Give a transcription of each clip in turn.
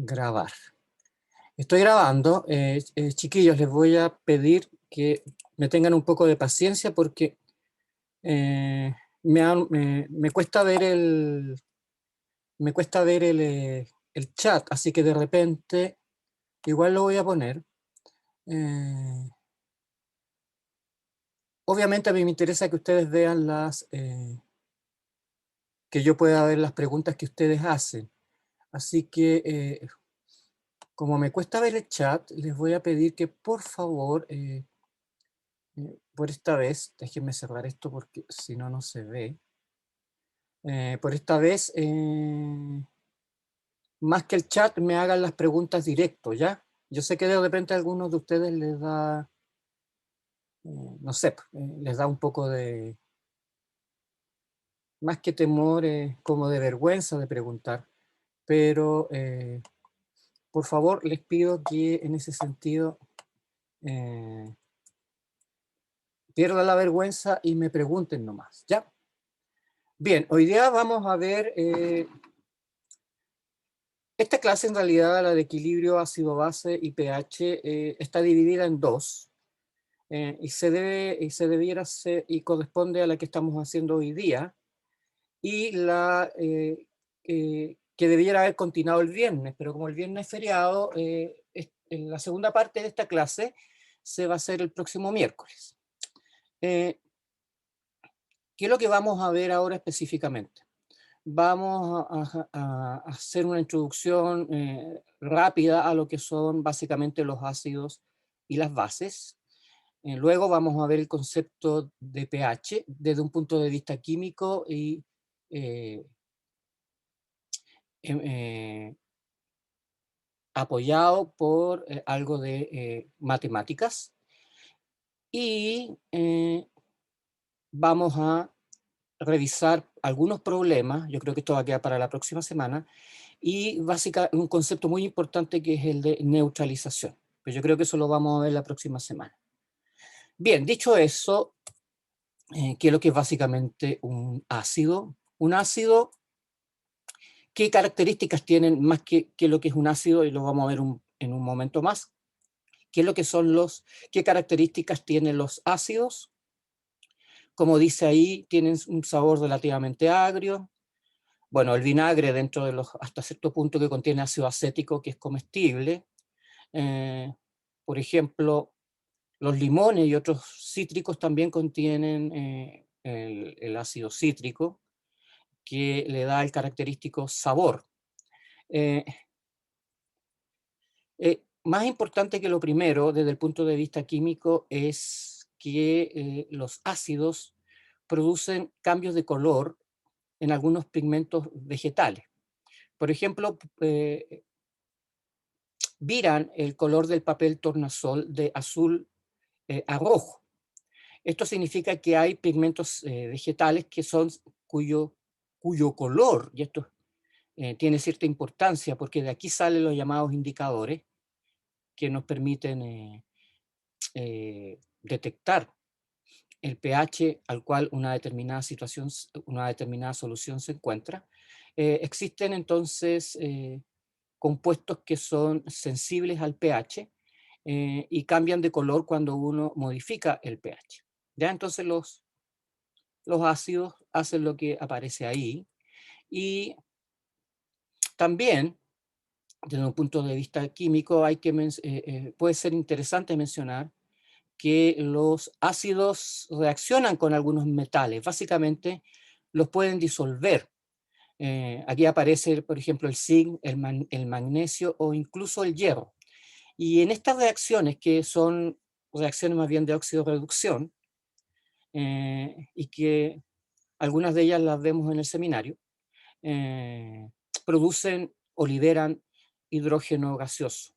Grabar. Estoy grabando. Chiquillos, les voy a pedir que me tengan un poco de paciencia porque me cuesta ver el chat, así que de repente igual lo voy a poner. Eh, Obviamente a mí me interesa que ustedes vean que yo pueda ver las preguntas que ustedes hacen. Así que como me cuesta ver el chat, les voy a pedir que por favor por esta vez, déjenme cerrar esto porque si no, no se ve. Por esta vez, más que el chat, me hagan las preguntas directo, ¿ya? Yo sé que de repente a algunos de ustedes les da, no sé, les da un poco de, más que temor, como de vergüenza de preguntar, pero por favor les pido que en ese sentido eh, pierdan la vergüenza y me pregunten nomás, ¿ya? Bien, hoy día vamos a ver esta clase, en realidad, la de equilibrio ácido-base y pH, está dividida en dos, y se debiera hacer, y corresponde a la que estamos haciendo hoy día, y que debiera haber continuado el viernes, pero como el viernes es feriado, en la segunda parte de esta clase se va a hacer el próximo miércoles. ¿Qué es lo que vamos a ver ahora específicamente? Vamos a hacer una introducción rápida a lo que son básicamente los ácidos y las bases. Luego vamos a ver el concepto de pH desde un punto de vista químico y eh, em- eh, apoyado por algo de matemáticas. Y vamos a revisar algunos problemas, yo creo que esto va a quedar para la próxima semana, y básicamente un concepto muy importante que es el de neutralización. Pero yo creo que eso lo vamos a ver la próxima semana. Bien, dicho eso, ¿qué es lo que es básicamente un ácido? Un ácido, ¿qué características tienen más que lo que es un ácido? Y lo vamos a ver en un momento más. ¿Qué es lo que son qué características tienen los ácidos? Como dice ahí, tienen un sabor relativamente agrio. Bueno, el vinagre dentro de hasta cierto punto que contiene ácido acético que es comestible. Eh, por ejemplo, los limones y otros cítricos también contienen el ácido cítrico que le da el característico sabor. Eh, Más importante que lo primero, desde el punto de vista químico, es que los ácidos producen cambios de color en algunos pigmentos vegetales. Por ejemplo, viran el color del papel tornasol de azul a rojo. Esto significa que hay pigmentos vegetales cuyo color, y esto tiene cierta importancia porque de aquí salen los llamados indicadores que nos permiten detectar el pH al cual una determinada situación, una determinada solución se encuentra. Existen entonces compuestos que son sensibles al pH y cambian de color cuando uno modifica el pH. ¿Ya? Entonces los ácidos hacen lo que aparece ahí. Y también, desde un punto de vista químico, puede ser interesante mencionar que los ácidos reaccionan con algunos metales. Básicamente, los pueden disolver. Aquí aparece, por ejemplo, el zinc, el magnesio o incluso el hierro. Y en estas reacciones, que son reacciones más bien de óxido-reducción, y que algunas de ellas las vemos en el seminario, producen o liberan hidrógeno gaseoso.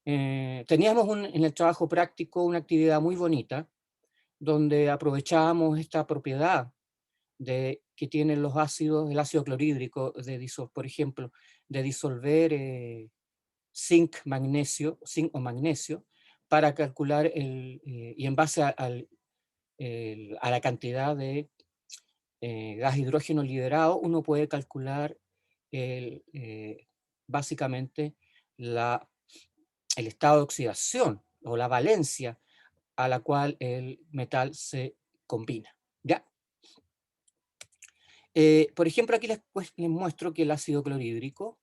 Teníamos en el trabajo práctico una actividad muy bonita, donde aprovechábamos esta propiedad que tienen los ácidos, el ácido clorhídrico, por ejemplo, de disolver zinc o magnesio, para calcular y en base a la cantidad de gas hidrógeno liberado, uno puede calcular básicamente el estado de oxidación o la valencia a la cual el metal se combina. ¿Ya? Por ejemplo, aquí les muestro que el ácido clorhídrico,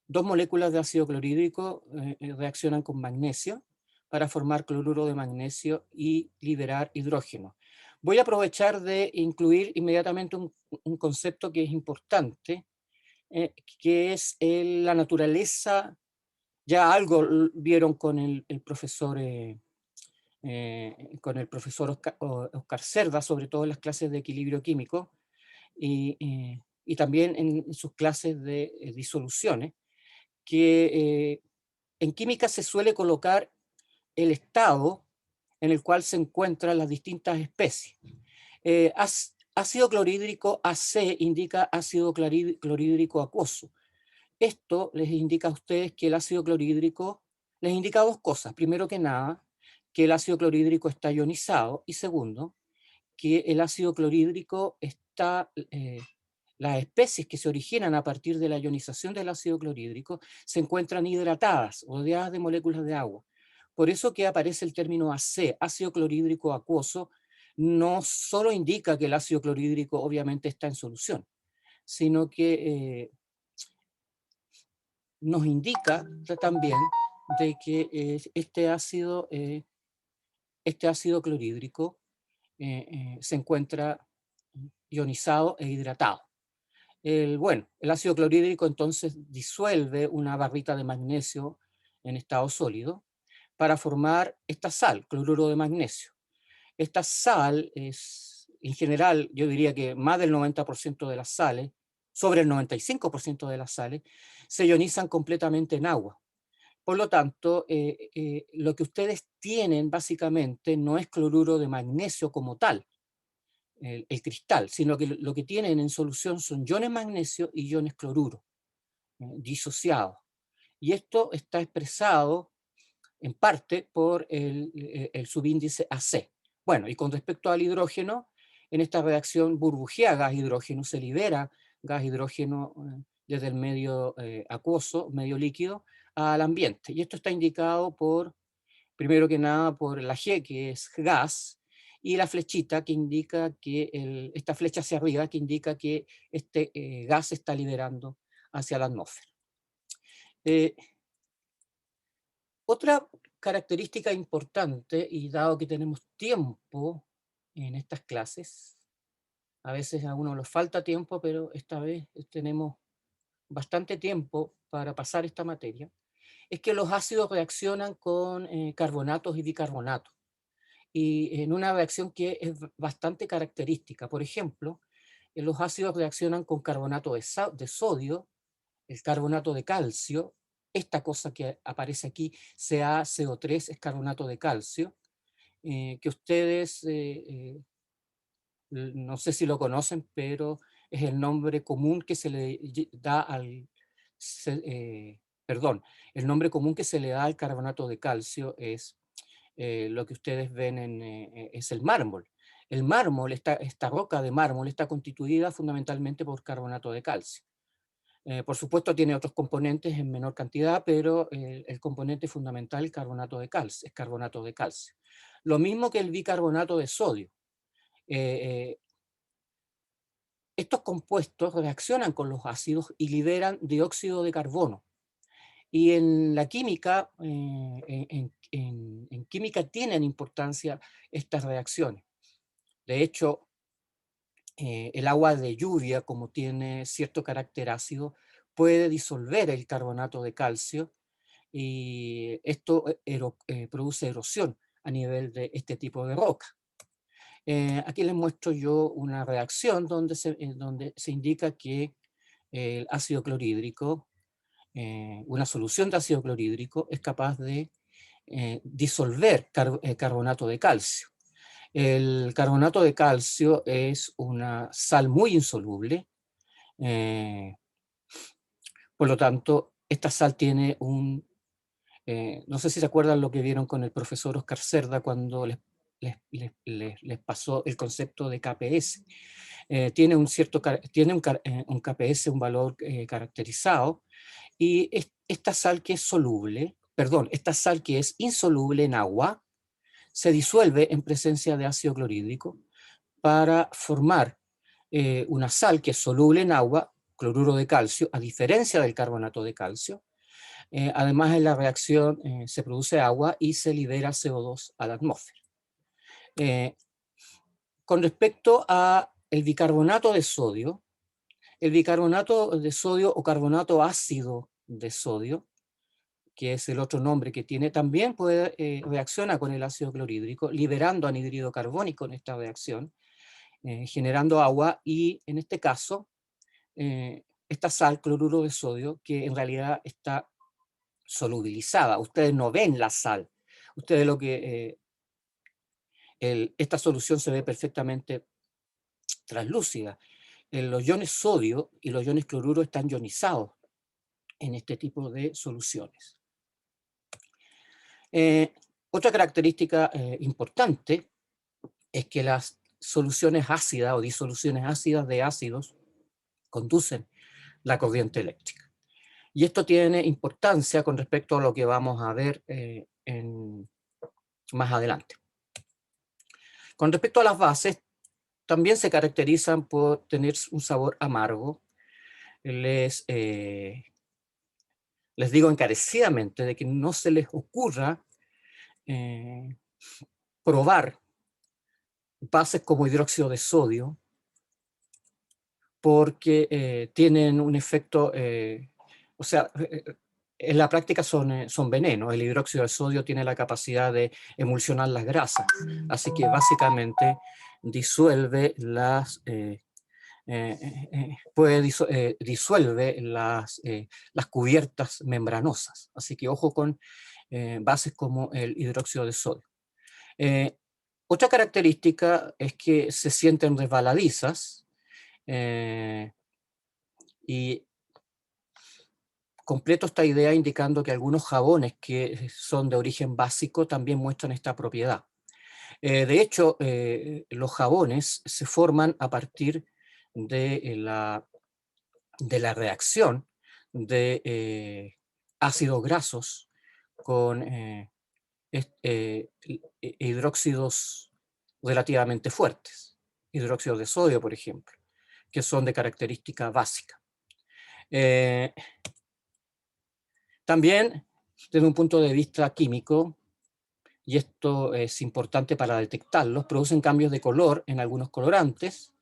dos moléculas de ácido clorhídrico reaccionan con magnesio para formar cloruro de magnesio y liberar hidrógeno. Voy a aprovechar de incluir inmediatamente un concepto que es importante, que es la naturaleza. Ya algo vieron con el profesor Oscar Cerda, sobre todo en las clases de equilibrio químico, y también en sus clases de disoluciones, que en química se suele colocar el estado en el cual se encuentran las distintas especies. Ácido clorhídrico AC indica ácido clorhídrico acuoso. Esto les indica a ustedes que el ácido clorhídrico les indica dos cosas. Primero que nada, que el ácido clorhídrico está ionizado, y segundo, que el ácido clorhídrico las especies que se originan a partir de la ionización del ácido clorhídrico se encuentran hidratadas, rodeadas de moléculas de agua. Por eso que aparece el término AC, ácido clorhídrico acuoso, no solo indica que el ácido clorhídrico obviamente está en solución, sino que nos indica también de que este ácido clorhídrico se encuentra ionizado e hidratado. Bueno, el ácido clorhídrico entonces disuelve una barrita de magnesio en estado sólido para formar esta sal, cloruro de magnesio. Esta sal es, en general, yo diría que más del 90% de las sales, sobre el 95% de las sales, se ionizan completamente en agua. Por lo tanto, lo que ustedes tienen básicamente no es cloruro de magnesio como tal, el cristal, sino que lo que tienen en solución son iones magnesio y iones cloruro, disociados. Y esto está expresado en parte por el subíndice AC. Bueno, y con respecto al hidrógeno, en esta reacción burbujea gas hidrógeno, se libera gas hidrógeno desde el medio acuoso, medio líquido, al ambiente. Y esto está indicado primero que nada, por la G, que es gas, y la flechita que indica que, esta flecha hacia arriba, que indica que este gas se está liberando hacia la atmósfera. Otra característica importante, y dado que tenemos tiempo en estas clases, a veces a uno nos falta tiempo, pero esta vez tenemos bastante tiempo para pasar esta materia, es que los ácidos reaccionan con carbonatos y bicarbonatos, y en una reacción que es bastante característica. Por ejemplo, los ácidos reaccionan con carbonato de sodio, el carbonato de calcio, esta cosa que aparece aquí, CaCO3, es carbonato de calcio, que ustedes no sé si lo conocen, pero es el nombre común que se le da perdón, el nombre común que se le da al carbonato de calcio es lo que ustedes ven es el mármol. El mármol, esta roca de mármol, está constituida fundamentalmente por carbonato de calcio. Por supuesto tiene otros componentes en menor cantidad, pero el componente fundamental, el carbonato de calcio, es carbonato de calcio. Lo mismo que el bicarbonato de sodio. Eh, Estos compuestos reaccionan con los ácidos y liberan dióxido de carbono. Y en la química, en química tienen importancia estas reacciones. De hecho, el agua de lluvia, como tiene cierto carácter ácido, puede disolver el carbonato de calcio, y esto produce erosión a nivel de este tipo de roca. Aquí les muestro yo una reacción donde se indica que el ácido clorhídrico, una solución de ácido clorhídrico, es capaz de disolver carbonato de calcio. El carbonato de calcio es una sal muy insoluble, eh, por lo tanto, esta sal tiene no sé si se acuerdan lo que vieron con el profesor Oscar Cerda cuando les pasó el concepto de KPS. Tiene un KPS, un valor caracterizado, y esta sal que es soluble, perdón, esta sal que es insoluble en agua, se disuelve en presencia de ácido clorhídrico para formar una sal que es soluble en agua, cloruro de calcio, a diferencia del carbonato de calcio. Además, en la reacción se produce agua y se libera CO2 a la atmósfera. Con respecto a el bicarbonato de sodio, el bicarbonato de sodio o carbonato ácido de sodio, que es el otro nombre que tiene, también reacciona con el ácido clorhídrico, liberando anhídrido carbónico en esta reacción, generando agua y, en este caso, esta sal, cloruro de sodio, que en realidad está solubilizada. Ustedes no ven la sal. Ustedes lo que... esta solución se ve perfectamente translúcida. Los iones sodio y los iones cloruro están ionizados en este tipo de soluciones. Otra característica importante es que las soluciones ácidas o disoluciones ácidas de ácidos conducen la corriente eléctrica. Y esto tiene importancia con respecto a lo que vamos a ver más adelante. Con respecto a las bases, también se caracterizan por tener un sabor amargo. Les digo encarecidamente de que no se les ocurra probar bases como hidróxido de sodio, porque tienen un efecto, o sea, en la práctica son venenos. El hidróxido de sodio tiene la capacidad de emulsionar las grasas, así que básicamente disuelve disuelve las cubiertas membranosas. Así que ojo con bases como el hidróxido de sodio. Otra característica es que se sienten resbaladizas y completo esta idea indicando que algunos jabones que son de origen básico también muestran esta propiedad. De hecho, los jabones se forman a partir de la reacción de ácidos grasos con hidróxidos relativamente fuertes, hidróxidos de sodio, por ejemplo, que son de característica básica. También, desde un punto de vista químico, y esto es importante para detectarlos, producen cambios de color en algunos colorantes,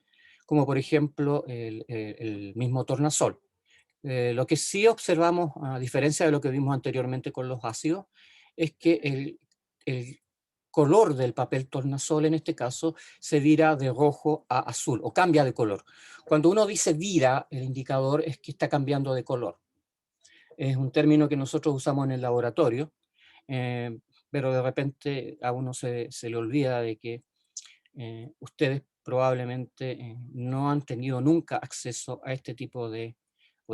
como por ejemplo el mismo tornasol. Lo que sí observamos, a diferencia de lo que vimos anteriormente con los ácidos, es que el color del papel tornasol en este caso se vira de rojo a azul o cambia de color. Cuando uno dice vira, el indicador es que está cambiando de color. Es un término que nosotros usamos en el laboratorio, eh, pero de repente a uno se le olvida de que ustedes probablemente no han tenido nunca acceso a este tipo de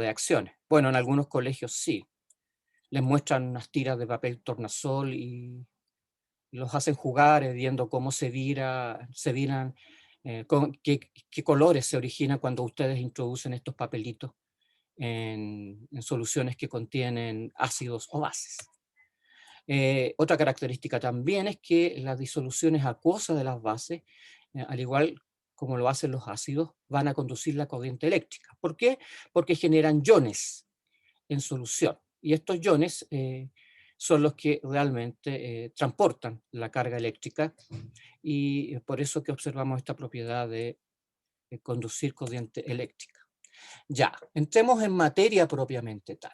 acciones. Bueno, en algunos colegios sí, les muestran unas tiras de papel tornasol y los hacen jugar viendo cómo se viran, qué colores se originan cuando ustedes introducen estos papelitos en soluciones que contienen ácidos o bases. Otra característica también es que las disoluciones acuosas de las bases, al igual como lo hacen los ácidos, van a conducir la corriente eléctrica. ¿Por qué? Porque generan iones en solución. Y estos iones son los que realmente transportan la carga eléctrica y por eso que observamos esta propiedad de conducir corriente eléctrica. Ya, entremos en materia propiamente tal.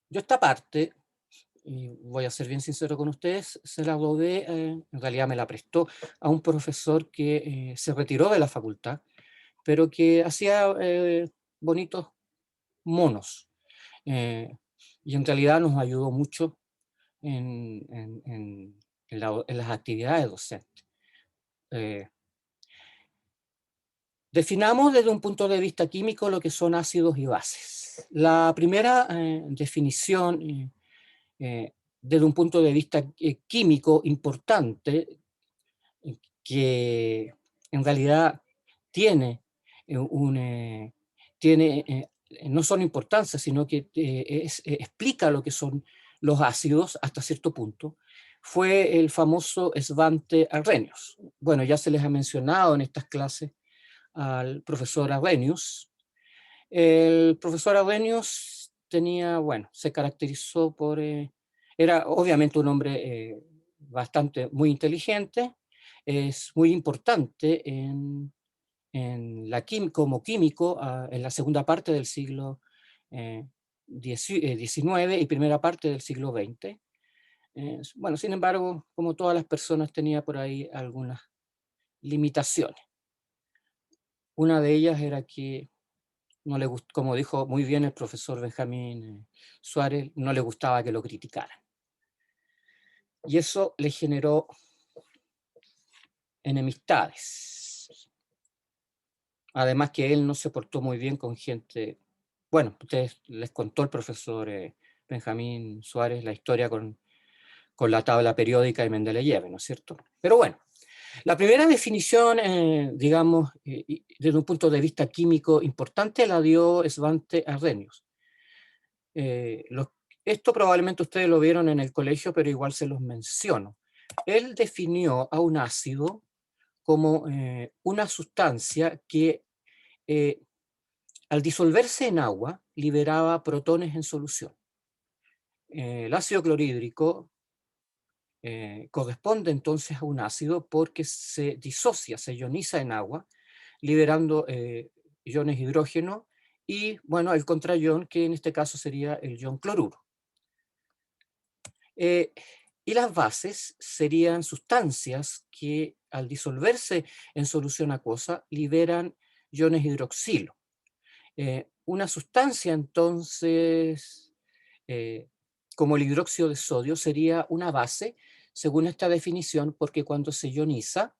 Yo esta parte, y voy a ser bien sincero con ustedes, se la robé, en realidad me la prestó a un profesor que se retiró de la facultad, pero que hacía bonitos monos. eh, y en realidad nos ayudó mucho en las actividades docentes. Eh, Definamos desde un punto de vista químico lo que son ácidos y bases. La primera definición, desde un punto de vista químico importante, que en realidad tiene, tiene no son importantes, sino que explica lo que son los ácidos hasta cierto punto, fue el famoso Svante Arrhenius. Bueno, ya se les ha mencionado en estas clases al profesor Arrhenius. El profesor Arrhenius tenía, bueno, se caracterizó por, era obviamente un hombre bastante, muy inteligente, es muy importante como químico en la segunda parte del siglo XIX y primera parte del siglo XX. Bueno, sin embargo, como todas las personas, tenía por ahí algunas limitaciones. Una de ellas era que no le como dijo muy bien el profesor Benjamín Suárez, no le gustaba que lo criticaran. Y eso le generó enemistades. Además que él no se portó muy bien con gente. Bueno, ustedes les contó el profesor Benjamín Suárez la historia con la tabla periódica de Mendeleev, ¿no es cierto? Pero bueno, la primera definición, digamos, desde un punto de vista químico importante, la dio Svante Arrhenius. Esto probablemente ustedes lo vieron en el colegio, pero igual se los menciono. Él definió a un ácido como una sustancia que al disolverse en agua liberaba protones en solución. El ácido clorhídrico corresponde entonces a un ácido porque se disocia, se ioniza en agua, liberando iones hidrógeno y, bueno, el contraion, que en este caso sería el ion cloruro. Y las bases serían sustancias que al disolverse en solución acuosa liberan iones hidroxilo. Una sustancia entonces, como el hidróxido de sodio, sería una base, según esta definición, porque cuando se ioniza,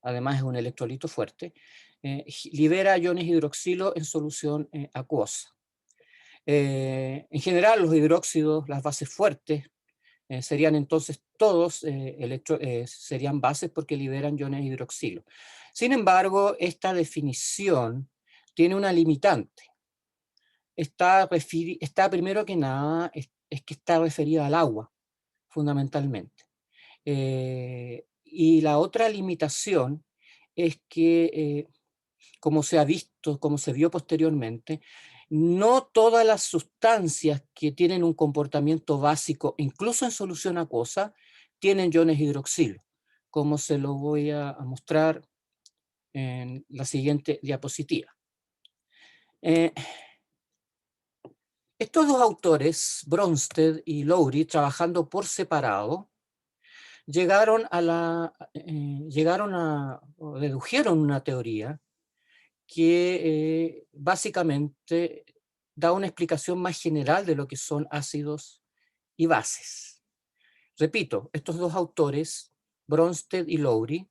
además es un electrolito fuerte, libera iones hidroxilo en solución acuosa. En general, los hidróxidos, las bases fuertes, serían entonces todos serían bases porque liberan iones hidroxilo. Sin embargo, esta definición tiene una limitante. Está primero que nada, es que está referida al agua, fundamentalmente. Y la otra limitación es que, como se ha visto, como se vio posteriormente, no todas las sustancias que tienen un comportamiento básico, incluso en solución acuosa, tienen iones hidroxilo, como se lo voy a mostrar en la siguiente diapositiva. Estos dos autores, Bronsted y Lowry, trabajando por separado, dedujeron una teoría que básicamente da una explicación más general de lo que son ácidos y bases. Repito, estos dos autores, Bronsted y Lowry,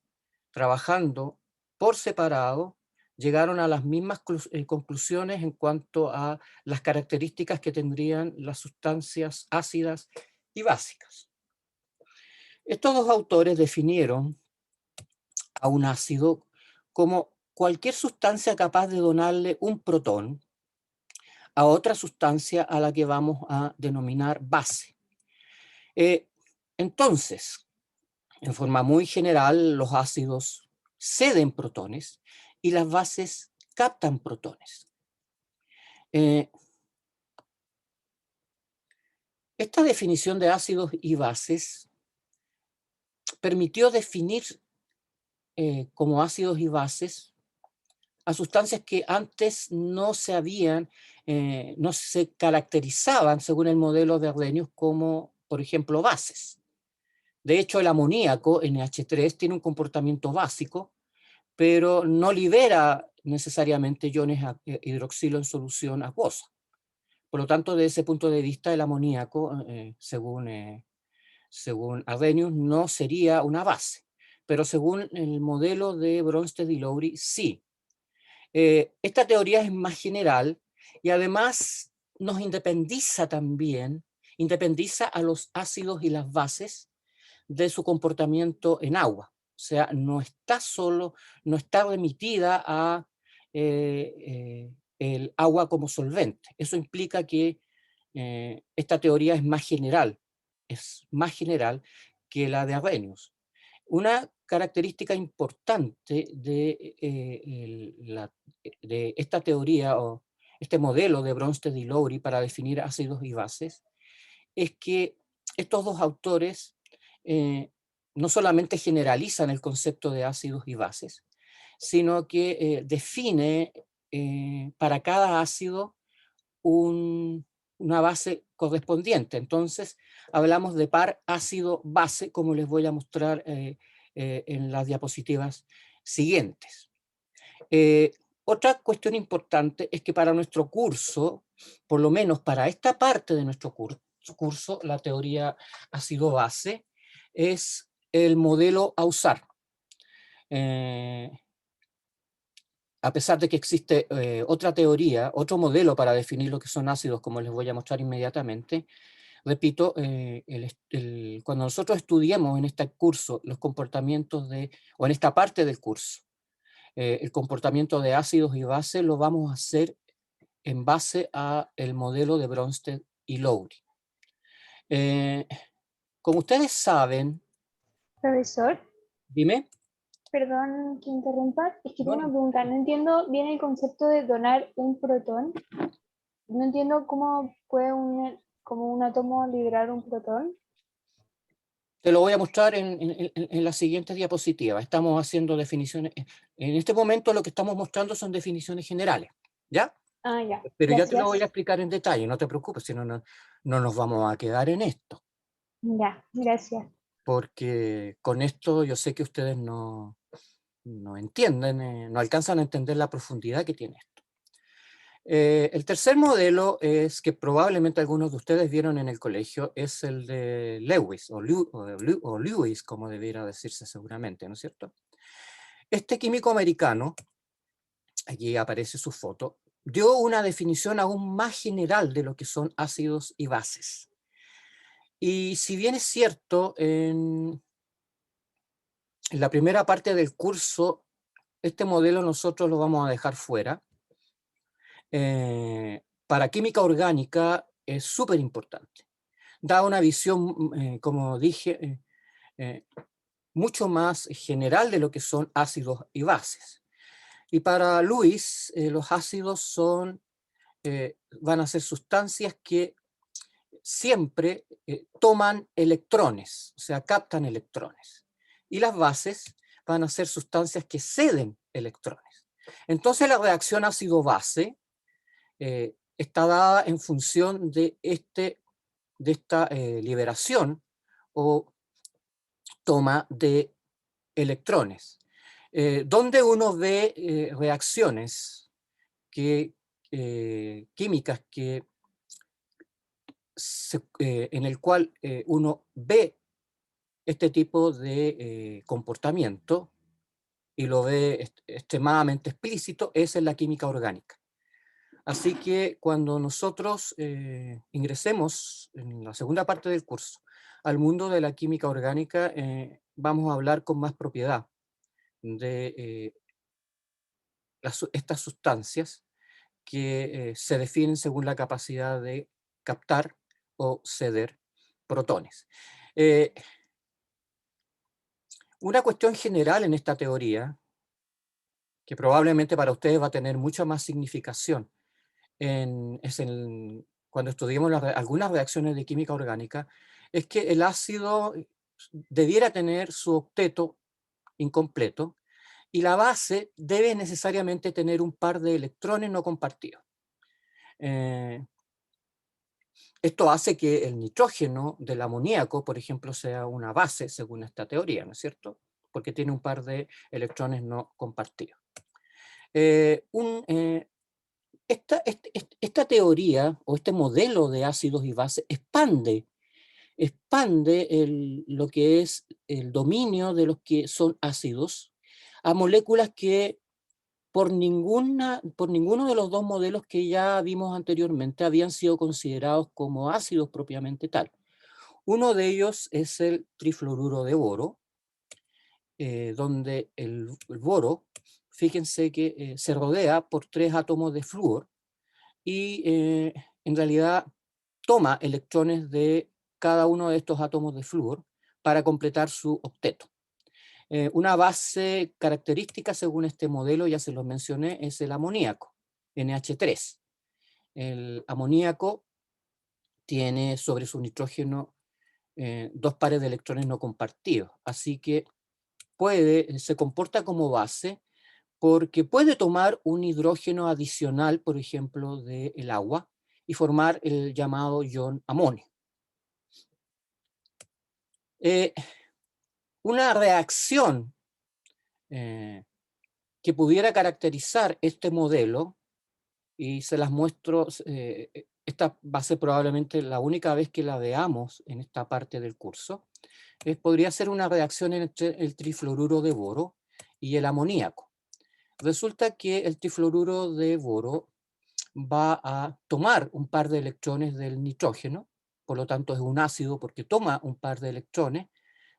trabajando por separado, llegaron a las mismas conclusiones en cuanto a las características que tendrían las sustancias ácidas y básicas. Estos dos autores definieron a un ácido como cualquier sustancia capaz de donarle un protón a otra sustancia a la que vamos a denominar base. Entonces, en forma muy general, los ácidos ceden protones y las bases captan protones. Esta definición de ácidos y bases permitió definir como ácidos y bases a sustancias que antes no se caracterizaban según el modelo de Arrhenius como, por ejemplo, bases. De hecho, el amoníaco, NH3, tiene un comportamiento básico, pero no libera necesariamente iones hidroxilo en solución acuosa. Por lo tanto, desde ese punto de vista, el amoníaco, según Arrhenius, no sería una base, pero según el modelo de Bronsted y Lowry, sí. Esta teoría es más general y además nos independiza también, independiza a los ácidos y las bases de su comportamiento en agua. O sea, no está remitida a el agua como solvente. Eso implica que esta teoría es más general que la de Arrhenius. Una característica importante de esta teoría o este modelo de Bronsted y Lowry para definir ácidos y bases es que estos dos autores eh, no solamente generalizan el concepto de ácidos y bases, sino que define para cada ácido una base correspondiente. Entonces, hablamos de par ácido-base, como les voy a mostrar en las diapositivas siguientes. Otra cuestión importante es que para nuestro curso, por lo menos para esta parte de nuestro curso, la teoría ácido-base es el modelo a usar. A pesar de que existe otra teoría, otro modelo para definir lo que son ácidos, como les voy a mostrar inmediatamente, repito, cuando nosotros estudiemos en este curso los comportamientos o en esta parte del curso, el comportamiento de ácidos y bases, lo vamos a hacer en base a el modelo de Bronsted y Lowry. Como ustedes saben, Profesor, dime. perdón que interrumpa, es que tengo No, una no. pregunta. No entiendo bien el concepto de donar un protón. No entiendo cómo puede como un átomo liberar un protón. Te lo voy a mostrar en la siguiente diapositiva. Estamos haciendo definiciones. En este momento lo que estamos mostrando son definiciones generales, ¿ya? Ah, ya, Pero ya te lo voy a gracias. explicar en detalle, no te preocupes, si no, no nos vamos a quedar en esto, Ya, gracias. porque con esto yo sé que ustedes no entienden, no alcanzan a entender la profundidad que tiene esto. El tercer modelo es que probablemente algunos de ustedes vieron en el colegio, es el de Lewis, o Lewis, como debiera decirse seguramente, ¿no es cierto? Este químico americano, aquí aparece su foto, dio una definición aún más general de lo que son ácidos y bases. Y si bien es cierto, en la primera parte del curso, este modelo nosotros lo vamos a dejar fuera, para química orgánica es súper importante. Da una visión, como dije, mucho más general de lo que son ácidos y bases. Y para Lewis, los ácidos van a ser sustancias que siempre toman electrones, o sea, captan electrones. Y las bases van a ser sustancias que ceden electrones. Entonces la reacción ácido-base está dada en función de esta liberación o toma de electrones. Donde uno ve reacciones químicas en el cual uno ve este tipo de comportamiento y lo ve extremadamente explícito, es en la química orgánica. Así que cuando nosotros ingresemos en la segunda parte del curso al mundo de la química orgánica, vamos a hablar con más propiedad de estas sustancias que se definen según la capacidad de captar o ceder protones. Una cuestión general en esta teoría, que probablemente para ustedes va a tener mucha más significación, cuando estudiemos algunas reacciones de química orgánica, es que el ácido debiera tener su octeto incompleto y la base debe necesariamente tener un par de electrones no compartidos. Esto hace que el nitrógeno del amoníaco, por ejemplo, sea una base, según esta teoría, ¿no es cierto? Porque tiene un par de electrones no compartidos. Esta teoría o este modelo de ácidos y bases expande lo que es el dominio de los que son ácidos a moléculas que por ninguno de los dos modelos que ya vimos anteriormente habían sido considerados como ácidos propiamente tal. Uno de ellos es el trifluoruro de boro, donde el boro fíjense que se rodea por 3 átomos de flúor y en realidad toma electrones de cada uno de estos átomos de flúor para completar su octeto. Una base característica según este modelo, ya se los mencioné, es el amoníaco, NH3. El amoníaco tiene sobre su nitrógeno 2 pares de electrones no compartidos, así que se comporta como base porque puede tomar un hidrógeno adicional, por ejemplo, del agua, y formar el llamado ion amonio. Una reacción que pudiera caracterizar este modelo, y se las muestro, esta va a ser probablemente la única vez que la veamos en esta parte del curso, podría ser una reacción entre el trifluoruro de boro y el amoníaco. Resulta que el trifluoruro de boro va a tomar un par de electrones del nitrógeno, por lo tanto es un ácido porque toma un par de electrones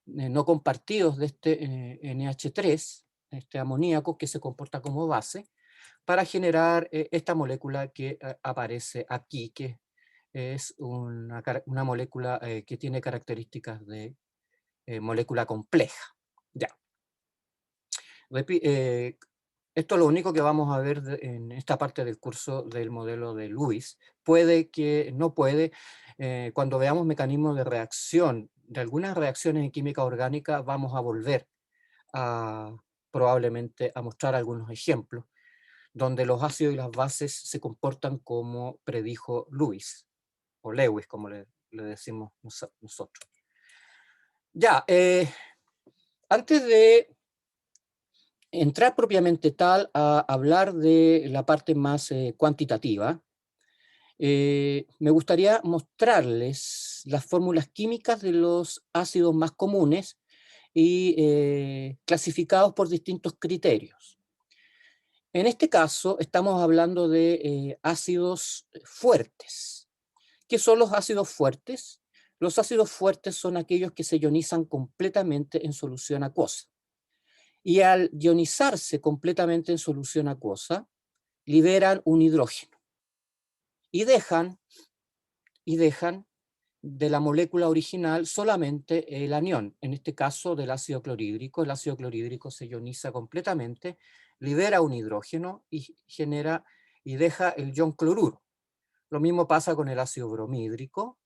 no compartidos de este NH3, este amoníaco que se comporta como base, para generar esta molécula que aparece aquí, que es una molécula que tiene características de molécula compleja. Ya. Esto es lo único que vamos a ver en esta parte del curso del modelo de Lewis. Puede que no puede, cuando veamos mecanismos de reacción, de algunas reacciones en química orgánica, vamos a volver probablemente a mostrar algunos ejemplos, donde los ácidos y las bases se comportan como predijo Lewis, o Lewis, como le decimos nosotros. Ya, antes de entrar propiamente tal a hablar de la parte más cuantitativa, me gustaría mostrarles las fórmulas químicas de los ácidos más comunes y clasificados por distintos criterios. En este caso estamos hablando de ácidos fuertes. ¿Qué son los ácidos fuertes? Los ácidos fuertes son aquellos que se ionizan completamente en solución acuosa. Y al ionizarse completamente en solución acuosa, liberan un hidrógeno y dejan de la molécula original solamente el anión, en este caso del ácido clorhídrico. El ácido clorhídrico se ioniza completamente, libera un hidrógeno y deja el ion cloruro. Lo mismo pasa con el ácido bromhídrico,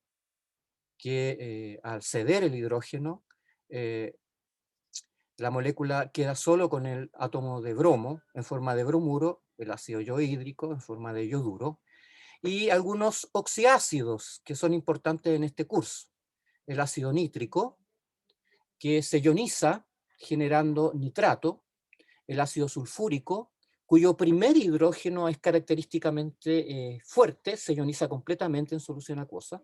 que al ceder el hidrógeno, la molécula queda solo con el átomo de bromo en forma de bromuro, el ácido iohídrico en forma de ioduro, y algunos oxiácidos que son importantes en este curso. El ácido nítrico, que se ioniza generando nitrato, el ácido sulfúrico, cuyo primer hidrógeno es característicamente fuerte, se ioniza completamente en solución acuosa,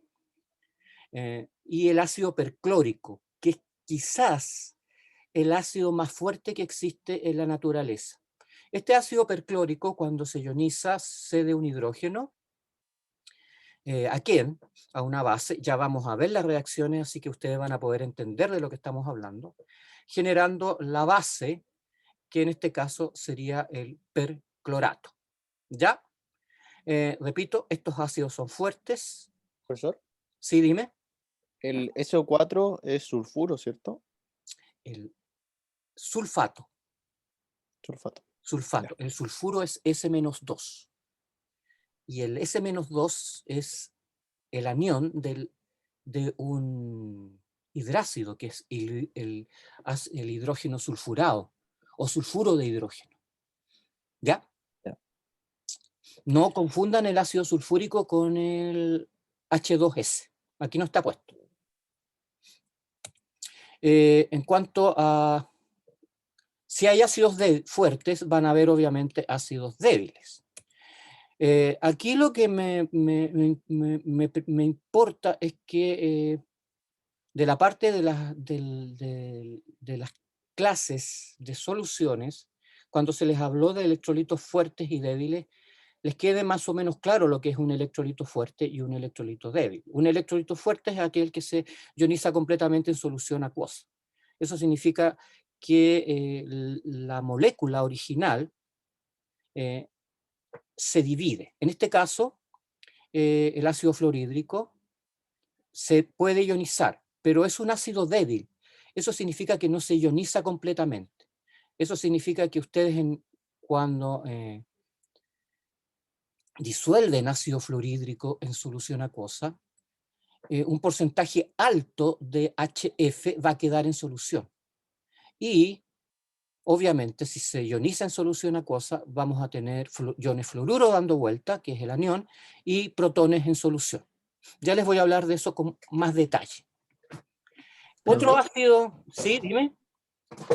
y el ácido perclórico, que es quizás el ácido más fuerte que existe en la naturaleza. Este ácido perclórico, cuando se ioniza, cede un hidrógeno. ¿A quién? A una base. Ya vamos a ver las reacciones, así que ustedes van a poder entender de lo que estamos hablando, generando la base, que en este caso sería el perclorato. ¿Ya? Repito, estos ácidos son fuertes. Profesor, Sí, dime. el SO4 es sulfuro, ¿cierto? El sulfato. Sulfato. Sulfato. El sulfuro es S-2. Y el S-2 es el anión de un hidrácido, que es el hidrógeno sulfurado, o sulfuro de hidrógeno. ¿Ya? Ya. No confundan el ácido sulfúrico con el H2S. Aquí no está puesto. En cuanto a si hay ácidos fuertes, van a haber obviamente ácidos débiles. Aquí lo que me importa es que de la parte de las clases de soluciones, cuando se les habló de electrolitos fuertes y débiles, les quede más o menos claro lo que es un electrolito fuerte y un electrolito débil. Un electrolito fuerte es aquel que se ioniza completamente en solución acuosa. Eso significa que la molécula original se divide. En este caso, el ácido fluorhídrico se puede ionizar, pero es un ácido débil. Eso significa que no se ioniza completamente. Eso significa que ustedes cuando disuelven ácido fluorhídrico en solución acuosa, un porcentaje alto de HF va a quedar en solución. Y obviamente, si se ioniza en solución acuosa, vamos a tener iones fluoruro dando vuelta, que es el anión, y protones en solución. Ya les voy a hablar de eso con más detalle. Otro Profe, ácido, sí, dime.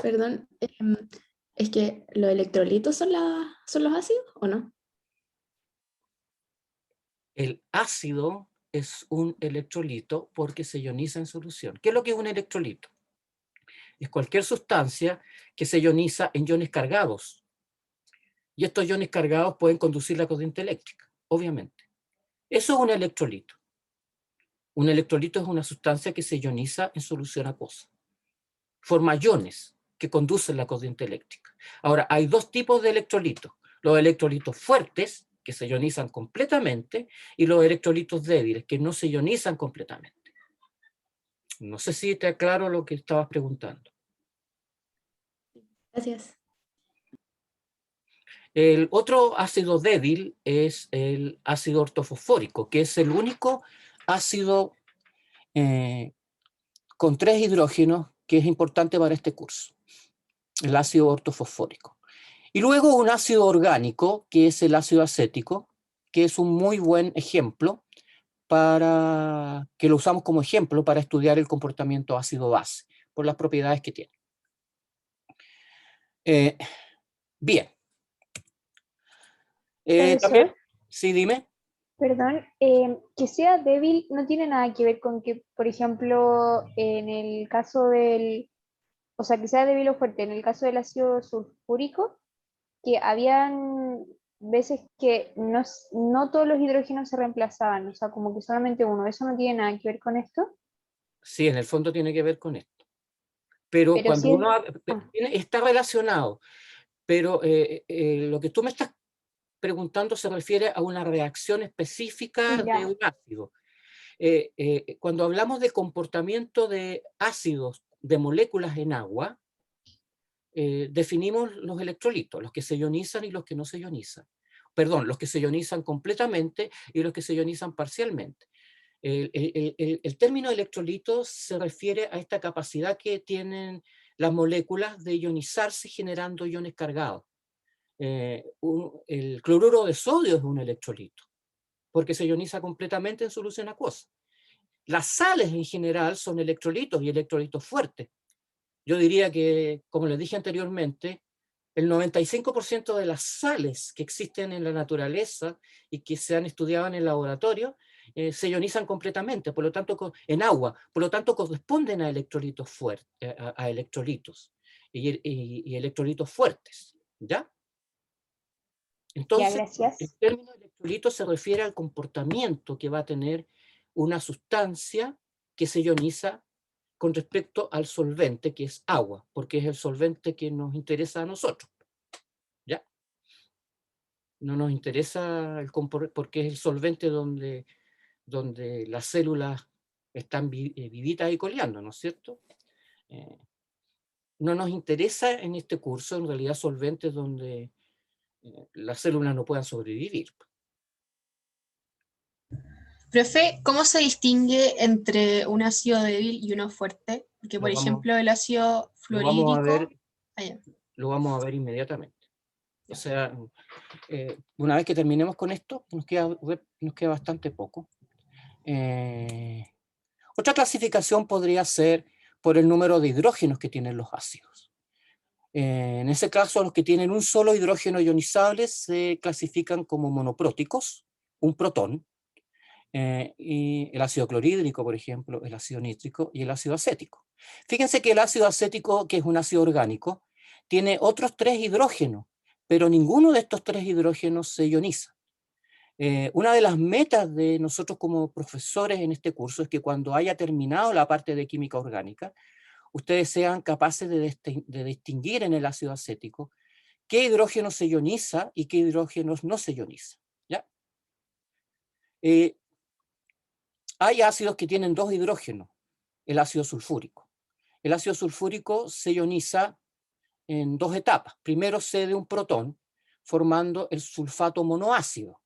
perdón, es que los electrolitos son los ácidos, ¿o no? El ácido es un electrolito porque se ioniza en solución. ¿Qué es lo que es un electrolito? Es cualquier sustancia que se ioniza en iones cargados. Y estos iones cargados pueden conducir la corriente eléctrica, obviamente. Eso es un electrolito. Un electrolito es una sustancia que se ioniza en solución acuosa. Forma iones que conducen la corriente eléctrica. Ahora, hay dos tipos de electrolitos. Los electrolitos fuertes, que se ionizan completamente, y los electrolitos débiles, que no se ionizan completamente. No sé si te aclaro lo que estabas preguntando. Gracias. El otro ácido débil es el ácido ortofosfórico, que es el único ácido con 3 hidrógenos que es importante para este curso, el ácido ortofosfórico. Y luego un ácido orgánico, que es el ácido acético, que es un muy buen ejemplo que lo usamos como ejemplo para estudiar el comportamiento ácido-base, por las propiedades que tiene. Bien. También, sí, dime. Perdón, que sea débil no tiene nada que ver con que, por ejemplo, en el caso o sea, que sea débil o fuerte, en el caso del ácido sulfúrico, que habían veces que no todos los hidrógenos se reemplazaban, o sea, como que solamente uno. ¿Eso no tiene nada que ver con esto? Sí, en el fondo tiene que ver con esto. Pero cuando sí uno está relacionado, pero lo que tú me estás preguntando se refiere a una reacción específica de un ácido. Cuando hablamos de comportamiento de ácidos de moléculas en agua, definimos los electrolitos, los que se ionizan y los que no se ionizan. Perdón, los que se ionizan completamente y los que se ionizan parcialmente. El término electrolito se refiere a esta capacidad que tienen las moléculas de ionizarse generando iones cargados. El cloruro de sodio es un electrolito, porque se ioniza completamente en solución acuosa. Las sales en general son electrolitos y electrolitos fuertes. Yo diría que, como les dije anteriormente, el 95% de las sales que existen en la naturaleza y que se han estudiado en el laboratorio se ionizan completamente, por lo tanto, en agua, por lo tanto corresponden a electrolitos fuertes, a electrolitos y electrolitos fuertes, ¿ya? Entonces, el término electrolito se refiere al comportamiento que va a tener una sustancia que se ioniza con respecto al solvente, que es agua, porque es el solvente que nos interesa a nosotros. ¿Ya? No nos interesa porque es el solvente donde las células están vivitas y coleando, ¿no es cierto? No nos interesa en este curso, en realidad, solventes donde las células no puedan sobrevivir. Profe, ¿cómo se distingue entre un ácido débil y uno fuerte? Porque, por ejemplo, el ácido fluorhídrico... Lo vamos a ver inmediatamente. O sea, una vez que terminemos con esto, nos queda bastante poco. Otra clasificación podría ser por el número de hidrógenos que tienen los ácidos. En ese caso, los que tienen un solo hidrógeno ionizable se clasifican como monopróticos, un protón, y el ácido clorhídrico, por ejemplo, el ácido nítrico y el ácido acético. Fíjense que el ácido acético, que es un ácido orgánico, tiene otros 3 hidrógenos, pero ninguno de estos 3 hidrógenos se ioniza. Una de las metas de nosotros como profesores en este curso es que cuando haya terminado la parte de química orgánica, ustedes sean capaces de distinguir en el ácido acético qué hidrógeno se ioniza y qué hidrógenos no se ioniza. ¿Ya? Hay ácidos que tienen 2 hidrógenos, el ácido sulfúrico. El ácido sulfúrico se ioniza en 2 etapas. Primero cede un protón, formando el sulfato monoácido.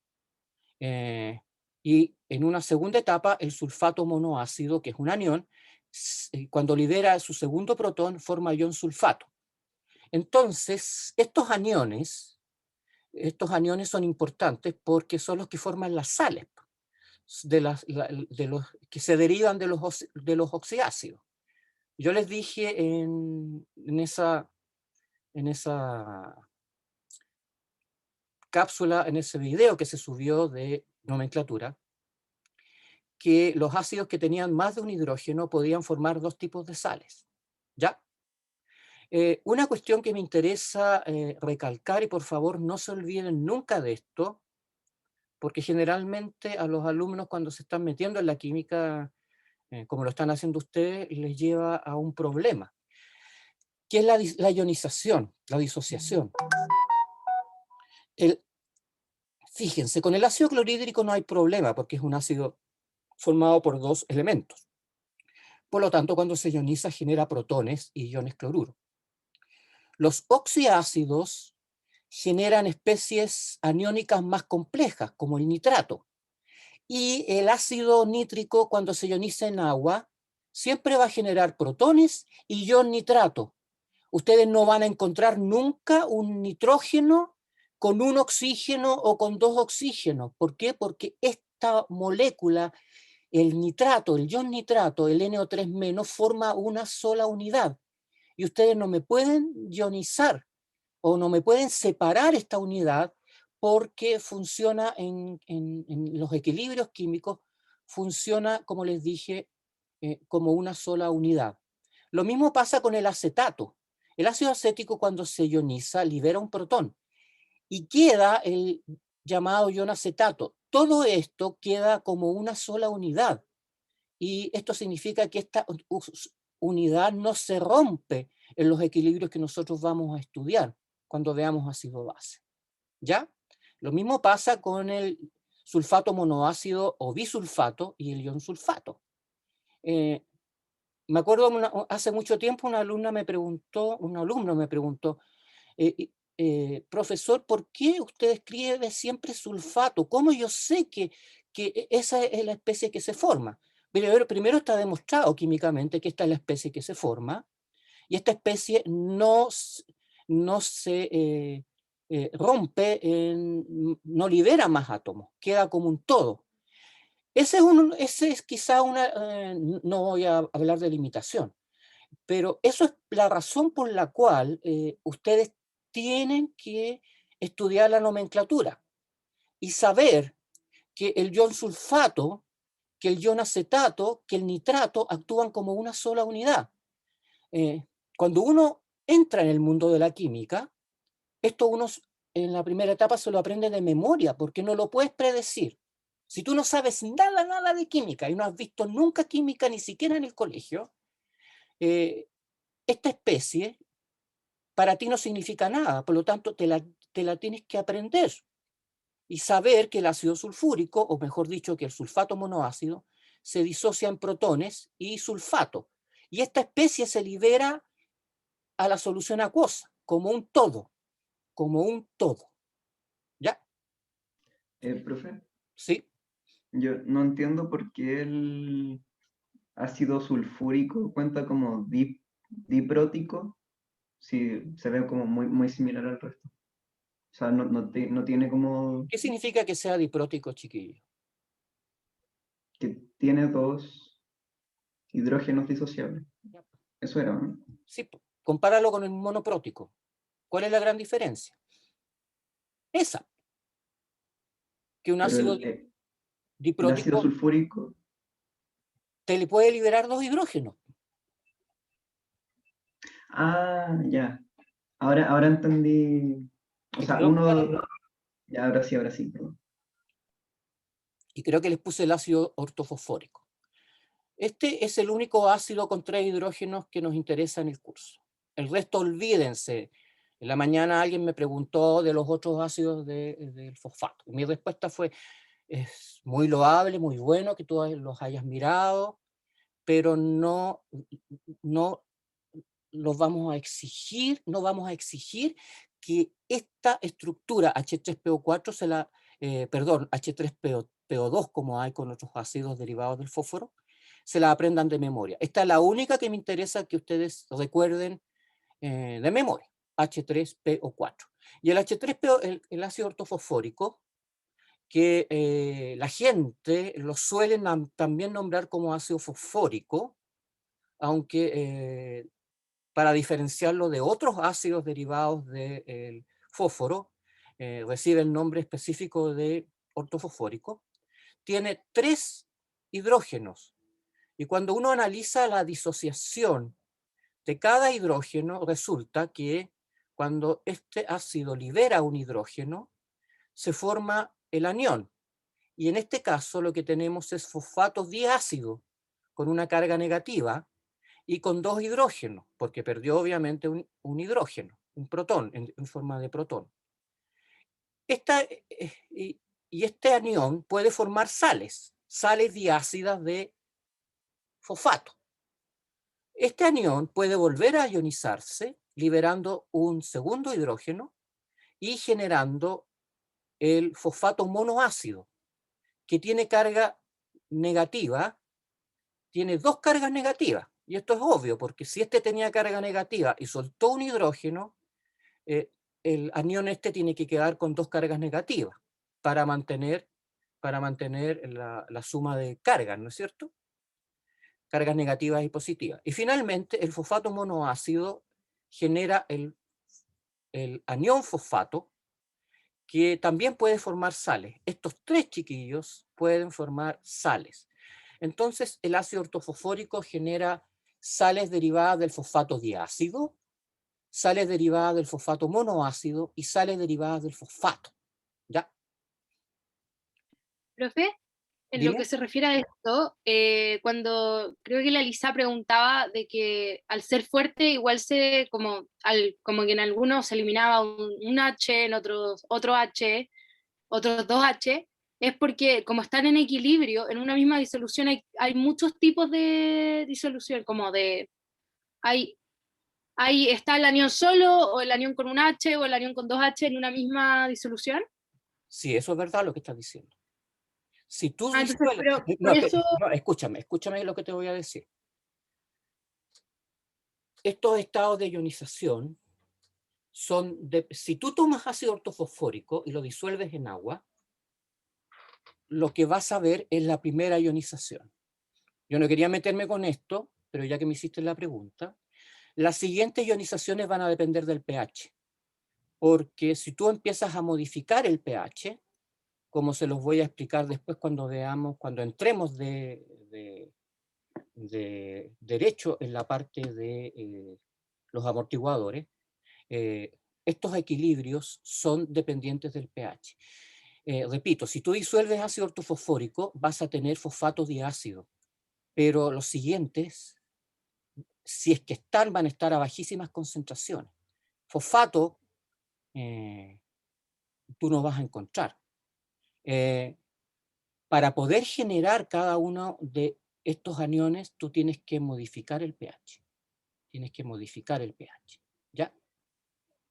Y en una segunda etapa, el sulfato monoácido, que es un anión, cuando libera su segundo protón, forma ion sulfato. Entonces, estos aniones son importantes porque son los que forman las sales, de los que se derivan de los oxiácidos. Yo les dije en esa cápsula, en ese video que se subió de nomenclatura, que los ácidos que tenían más de un hidrógeno podían formar 2 tipos de sales. ¿Ya? Una cuestión que me interesa recalcar, y por favor no se olviden nunca de esto, porque generalmente a los alumnos cuando se están metiendo en la química, como lo están haciendo ustedes, les lleva a un problema, que es la ionización, la disociación. Fíjense, con el ácido clorhídrico no hay problema, porque es un ácido formado por 2 elementos. Por lo tanto, cuando se ioniza genera protones y iones cloruro. Los oxiácidos generan especies aniónicas más complejas, como el nitrato. Y el ácido nítrico, cuando se ioniza en agua, siempre va a generar protones y ion nitrato. Ustedes no van a encontrar nunca un nitrógeno con un oxígeno o con 2 oxígenos. ¿Por qué? Porque esta molécula, el nitrato, el ion nitrato, el NO3- forma una sola unidad. Y ustedes no me pueden ionizar o no me pueden separar esta unidad porque funciona en los equilibrios químicos, funciona, como les dije, como una sola unidad. Lo mismo pasa con el acetato. El ácido acético, cuando se ioniza, libera un protón y queda el llamado ion acetato. Todo esto queda como una sola unidad. Y esto significa que esta unidad no se rompe en los equilibrios que nosotros vamos a estudiar cuando veamos ácido base. ¿Ya? Lo mismo pasa con el sulfato monoácido o bisulfato y el ion sulfato. Me acuerdo hace mucho tiempo un alumno me preguntó, profesor, ¿por qué usted escribe siempre sulfato? ¿Cómo yo sé que esa es la especie que se forma? Primero está demostrado químicamente que esta es la especie que se forma, y esta especie no se rompe, no libera más átomos, queda como un todo. Ese es quizá no voy a hablar de limitación, pero eso es la razón por la cual ustedes tienen que estudiar la nomenclatura y saber que el ion sulfato, que el ion acetato, que el nitrato actúan como una sola unidad. Cuando uno entra en el mundo de la química, esto uno en la primera etapa se lo aprende de memoria, porque no lo puedes predecir. Si tú no sabes nada de química y no has visto nunca química, ni siquiera en el colegio, esta especie para ti no significa nada, por lo tanto te la tienes que aprender y saber que el ácido sulfúrico, o mejor dicho, que el sulfato monoácido, se disocia en protones y sulfato. Y esta especie se libera a la solución acuosa, como un todo, ¿Ya? Profe, ¿Sí? yo no entiendo por qué el ácido sulfúrico cuenta como diprótico si se ve como muy similar al resto. O sea, no tiene como ¿Qué significa que sea diprótico, chiquillo? que tiene 2 hidrógenos disociables. Eso era, ¿no? Sí, compáralo con el monoprótico. ¿Cuál es la gran diferencia? Esa, que un Pero ácido el ácido diprótico sulfúrico, te le puede liberar 2 hidrógenos. ya. Ahora entendí. O ¿Te sea, quedó claro? ya, ahora sí, perdón. Y creo que les puse el ácido ortofosfórico. Este es el único ácido con 3 hidrógenos que nos interesa en el curso. El resto olvídense. En la mañana alguien me preguntó de los otros ácidos del fosfato. Mi respuesta fue, es muy loable, muy bueno que tú los hayas mirado, pero no los vamos a exigir, no vamos a exigir que esta estructura H3PO4 H3PO2, como hay con otros ácidos derivados del fósforo, se la aprendan de memoria. Esta es la única que me interesa que ustedes recuerden de memoria, H3PO4. Y el H3PO, el ácido ortofosfórico, que la gente lo suele también nombrar como ácido fosfórico, aunque para diferenciarlo de otros ácidos derivados del fósforo, recibe el nombre específico de ortofosfórico, tiene 3 hidrógenos. Y cuando uno analiza la disociación de cada hidrógeno, resulta que cuando este ácido libera un hidrógeno, se forma el anión. Y en este caso lo que tenemos es fosfato diácido con una carga negativa y con 2 hidrógenos, porque perdió obviamente un hidrógeno, un protón, en forma de protón. Y este anión puede formar sales diácidas de fosfato. Este anión puede volver a ionizarse, liberando un segundo hidrógeno y generando el fosfato monoácido, que tiene carga negativa, tiene 2 cargas negativas. Y esto es obvio, porque si este tenía carga negativa y soltó un hidrógeno, el anión este tiene que quedar con 2 cargas negativas para mantener la suma de cargas, ¿no es cierto? Cargas negativas y positivas. Y finalmente, el fosfato monoácido genera el anión fosfato, que también puede formar sales. Estos 3 chiquillos pueden formar sales. Entonces, el ácido ortofosfórico genera sales derivadas del fosfato diácido, sales derivadas del fosfato monoácido y sales derivadas del fosfato. ¿Ya? Profe, en lo Dime. que se refiere a esto, cuando creo que la Lisa preguntaba de que al ser fuerte igual como que en algunos se eliminaba un H, en otros otro H, otros 2H, es porque como están en equilibrio, en una misma disolución hay muchos tipos de disolución, hay, está el anión solo, o el anión con un H, o el anión con 2H en una misma disolución. Sí, eso es verdad lo que estás diciendo. Si tú Entonces, disuelves... pero No, por eso... no, escúchame lo que te voy a decir. Estos estados de ionización si tú tomas ácido ortofosfórico y lo disuelves en agua, lo que vas a ver es la primera ionización. Yo no quería meterme con esto, pero ya que me hiciste la pregunta, las siguientes ionizaciones van a depender del pH, porque si tú empiezas a modificar el pH, como se los voy a explicar después cuando entremos de derecho en la parte de los amortiguadores, estos equilibrios son dependientes del pH. Repito, si tú disuelves ácido ortofosfórico, vas a tener fosfato diácido, pero los siguientes, si es que van a estar a bajísimas concentraciones. Fosfato, tú no vas a encontrar. Para poder generar cada uno de estos aniones, tú tienes que modificar el pH. Tienes que modificar el pH. ¿Ya?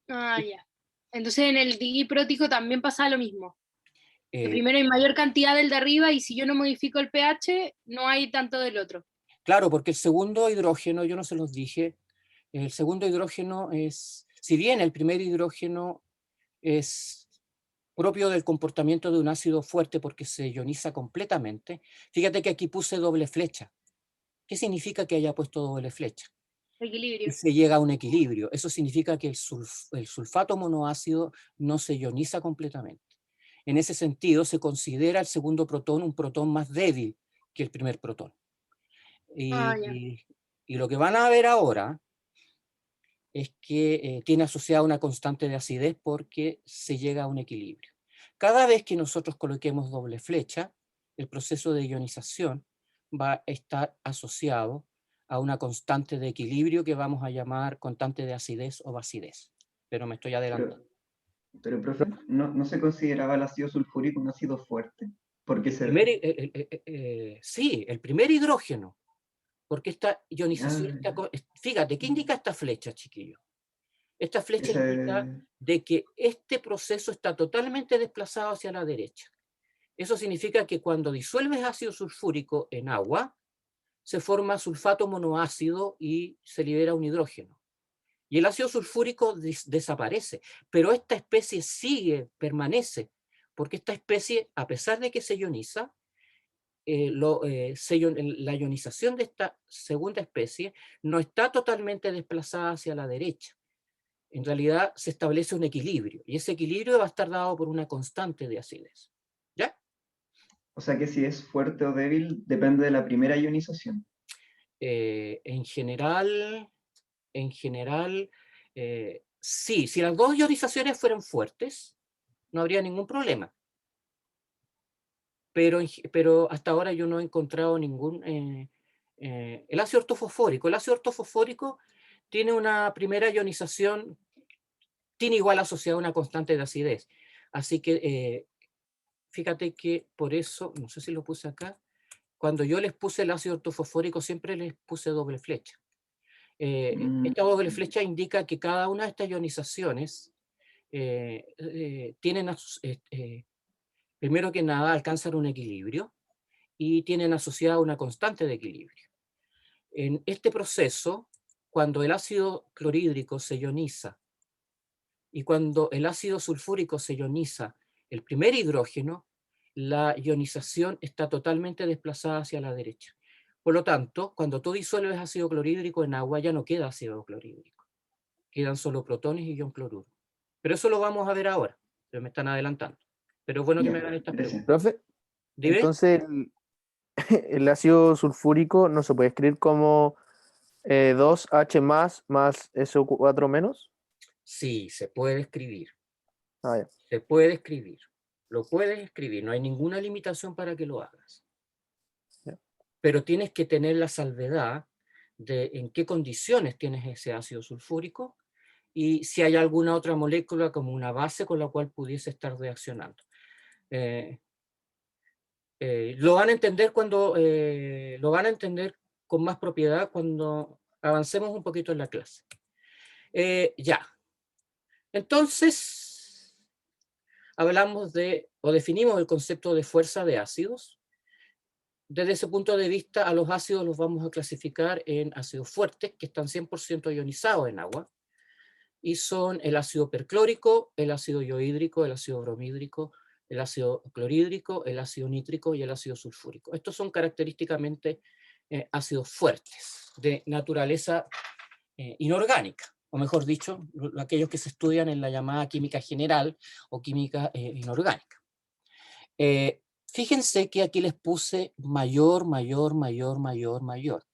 Ah, ya. Entonces en el diprótico también pasa lo mismo. Que Eh, primero hay mayor cantidad del de arriba y si yo no modifico el pH, no hay tanto del otro. claro, porque el segundo hidrógeno, yo no se los dije, el segundo hidrógeno es, si bien el primer hidrógeno es propio del comportamiento de un ácido fuerte porque se ioniza completamente, fíjate que aquí puse doble flecha. ¿Qué significa que haya puesto doble flecha? Y Equilibrio. se llega a un equilibrio. Eso significa que el sulfato monoácido no se ioniza completamente. En ese sentido, se considera el segundo protón un protón más débil que el primer protón. Ah, ya. Y lo que van a ver ahora es que tiene asociada una constante de acidez porque se llega a un equilibrio. Cada vez que nosotros coloquemos doble flecha, el proceso de ionización va a estar asociado a una constante de equilibrio que vamos a llamar constante de acidez o basidez. Pero me estoy adelantando. Pero profe, ¿no se consideraba el ácido sulfúrico un ácido fuerte? Porque Sí, el primer hidrógeno, porque esta ionización, Ah, fíjate, ¿qué indica esta flecha, chiquillo? Esta flecha indica ese, de que este proceso está totalmente desplazado hacia la derecha. Eso significa que cuando disuelves ácido sulfúrico en agua, se forma sulfato monoácido y se libera un hidrógeno. Y el ácido sulfúrico desaparece, pero esta especie permanece, porque esta especie, a pesar de que se ioniza, la ionización de esta segunda especie no está totalmente desplazada hacia la derecha. En realidad se establece un equilibrio, y ese equilibrio va a estar dado por una constante de acidez. ¿Ya? o sea que si es fuerte o débil depende de la primera ionización. En general, sí, si las dos ionizaciones fueran fuertes, no habría ningún problema. Pero hasta ahora yo no he encontrado ningún... el ácido ortofosfórico tiene una primera ionización, tiene igual asociada una constante de acidez. Así que fíjate que por eso, no sé si lo puse acá, cuando yo les puse el ácido ortofosfórico siempre les puse doble flecha. Esta doble flecha indica que cada una de estas ionizaciones tienen, primero que nada, alcanzan un equilibrio y tienen asociada una constante de equilibrio. En este proceso, cuando el ácido clorhídrico se ioniza y cuando el ácido sulfúrico se ioniza el primer hidrógeno, la ionización está totalmente desplazada hacia la derecha. Por lo tanto, cuando tú disuelves ácido clorhídrico en agua, ya no queda ácido clorhídrico. Quedan solo protones y ion cloruro. Pero eso lo vamos a ver ahora, pero me están adelantando. Pero es bueno que me hagan estas Gracias. preguntas. Profe, ¿Dime? entonces el ácido sulfúrico no se puede escribir como 2H más SO4 menos. Sí, se puede escribir. Ah, ya. Se puede escribir. Lo puedes escribir. No hay ninguna limitación para que lo hagas. Ya. Pero tienes que tener la salvedad de en qué condiciones tienes ese ácido sulfúrico y si hay alguna otra molécula como una base con la cual pudiese estar reaccionando. Lo van a entender lo van a entender con más propiedad cuando avancemos un poquito en la clase. Ya. Entonces, hablamos o definimos el concepto de fuerza de ácidos. Desde ese punto de vista, a los ácidos los vamos a clasificar en ácidos fuertes, que están 100% ionizados en agua, y son el ácido perclórico, el ácido iohídrico, el ácido bromhídrico, el ácido clorhídrico, el ácido nítrico y el ácido sulfúrico. Estos son característicamente ácidos fuertes, de naturaleza inorgánica, o mejor dicho, aquellos que se estudian en la llamada química general o química inorgánica. Fíjense que aquí les puse mayor, mayor, mayor, mayor, mayor.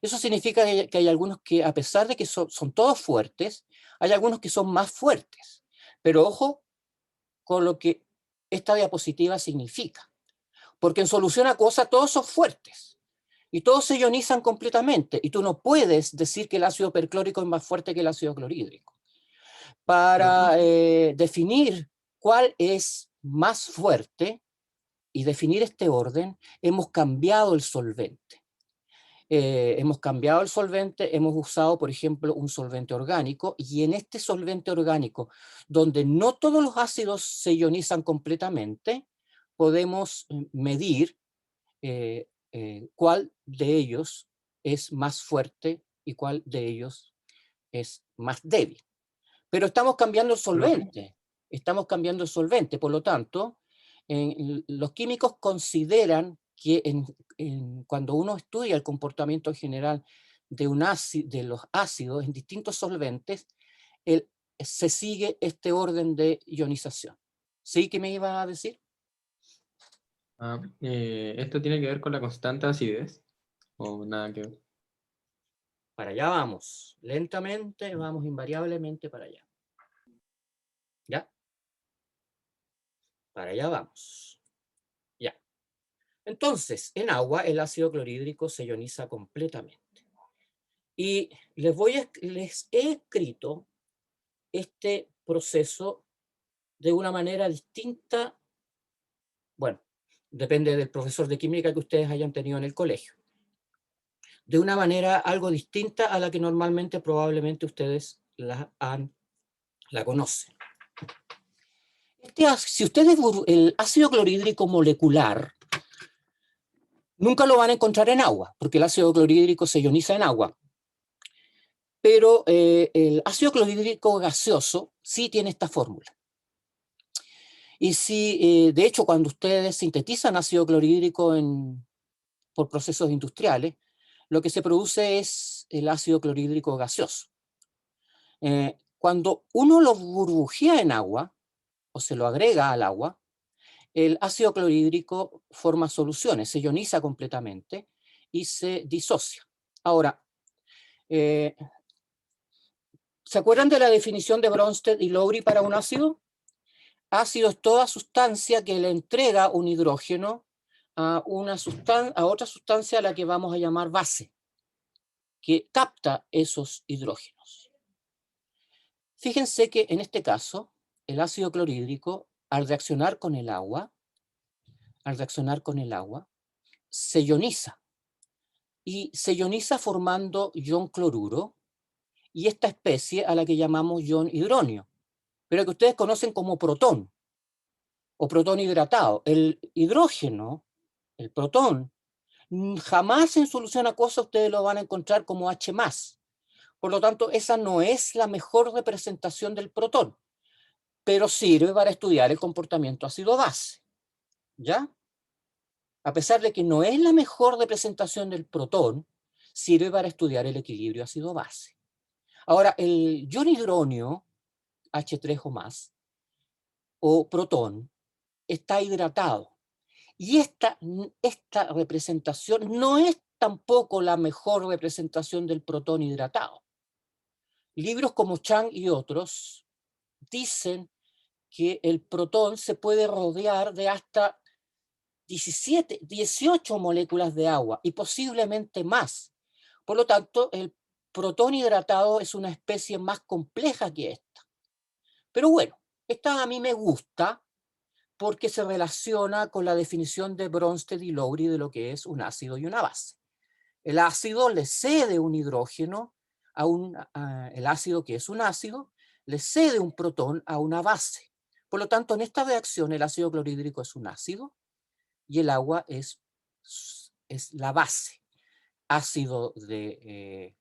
Eso significa que hay algunos que, a pesar de que son todos fuertes, hay algunos que son más fuertes. Pero ojo con lo que esta diapositiva significa. Porque en solución acuosa todos son fuertes. Y todos se ionizan completamente. Y tú no puedes decir que el ácido perclórico es más fuerte que el ácido clorhídrico. Para definir cuál es más fuerte y definir este orden, hemos cambiado el solvente. Hemos usado, por ejemplo, un solvente orgánico, y en este solvente orgánico, donde no todos los ácidos se ionizan completamente, podemos medir cuál de ellos es más fuerte y cuál de ellos es más débil. Pero estamos cambiando el solvente, por lo tanto, los químicos consideran que cuando uno estudia el comportamiento general de los ácidos en distintos solventes, se sigue este orden de ionización. ¿Sí que me iba a decir? ¿Esto tiene que ver con la constante de acidez? ¿O nada que ver? Para allá vamos, lentamente vamos invariablemente para allá. ¿Ya? Para allá vamos. Ya. Entonces, en agua el ácido clorhídrico se ioniza completamente. Y les he escrito este proceso de una manera distinta. Bueno, depende del profesor de química que ustedes hayan tenido en el colegio. De una manera algo distinta a la que normalmente probablemente ustedes la conocen. Si ustedes, el ácido clorhídrico molecular, nunca lo van a encontrar en agua, porque el ácido clorhídrico se ioniza en agua. Pero el ácido clorhídrico gaseoso sí tiene esta fórmula. Y si, de hecho, cuando ustedes sintetizan ácido clorhídrico por procesos industriales, lo que se produce es el ácido clorhídrico gaseoso. Cuando uno lo burbujea en agua, o se lo agrega al agua, el ácido clorhídrico forma soluciones, se ioniza completamente y se disocia. Ahora, ¿se acuerdan de la definición de Bronsted y Lowry para un ácido? Ácido es toda sustancia que le entrega un hidrógeno a otra sustancia a la que vamos a llamar base, que capta esos hidrógenos. Fíjense que en este caso, el ácido clorhídrico, al reaccionar con el agua, se ioniza. Y se ioniza formando ion cloruro y esta especie a la que llamamos ion hidronio, pero que ustedes conocen como protón o protón hidratado. El hidrógeno, el protón, jamás en solución acuosa ustedes lo van a encontrar como H+. Por lo tanto, esa no es la mejor representación del protón, pero sirve para estudiar el comportamiento ácido-base. ¿Ya? A pesar de que no es la mejor representación del protón, sirve para estudiar el equilibrio ácido-base. Ahora, el ion hidronio, H3 o más, o protón, está hidratado. Y esta representación no es tampoco la mejor representación del protón hidratado. Libros como Chang y otros dicen que el protón se puede rodear de hasta 18 moléculas de agua y posiblemente más. Por lo tanto, el protón hidratado es una especie más compleja que esta. Pero bueno, esta a mí me gusta porque se relaciona con la definición de Bronsted y Lowry de lo que es un ácido y una base. El ácido le cede un hidrógeno el ácido, que es un ácido, le cede un protón a una base. Por lo tanto, en esta reacción el ácido clorhídrico es un ácido y el agua es la base. Ácido de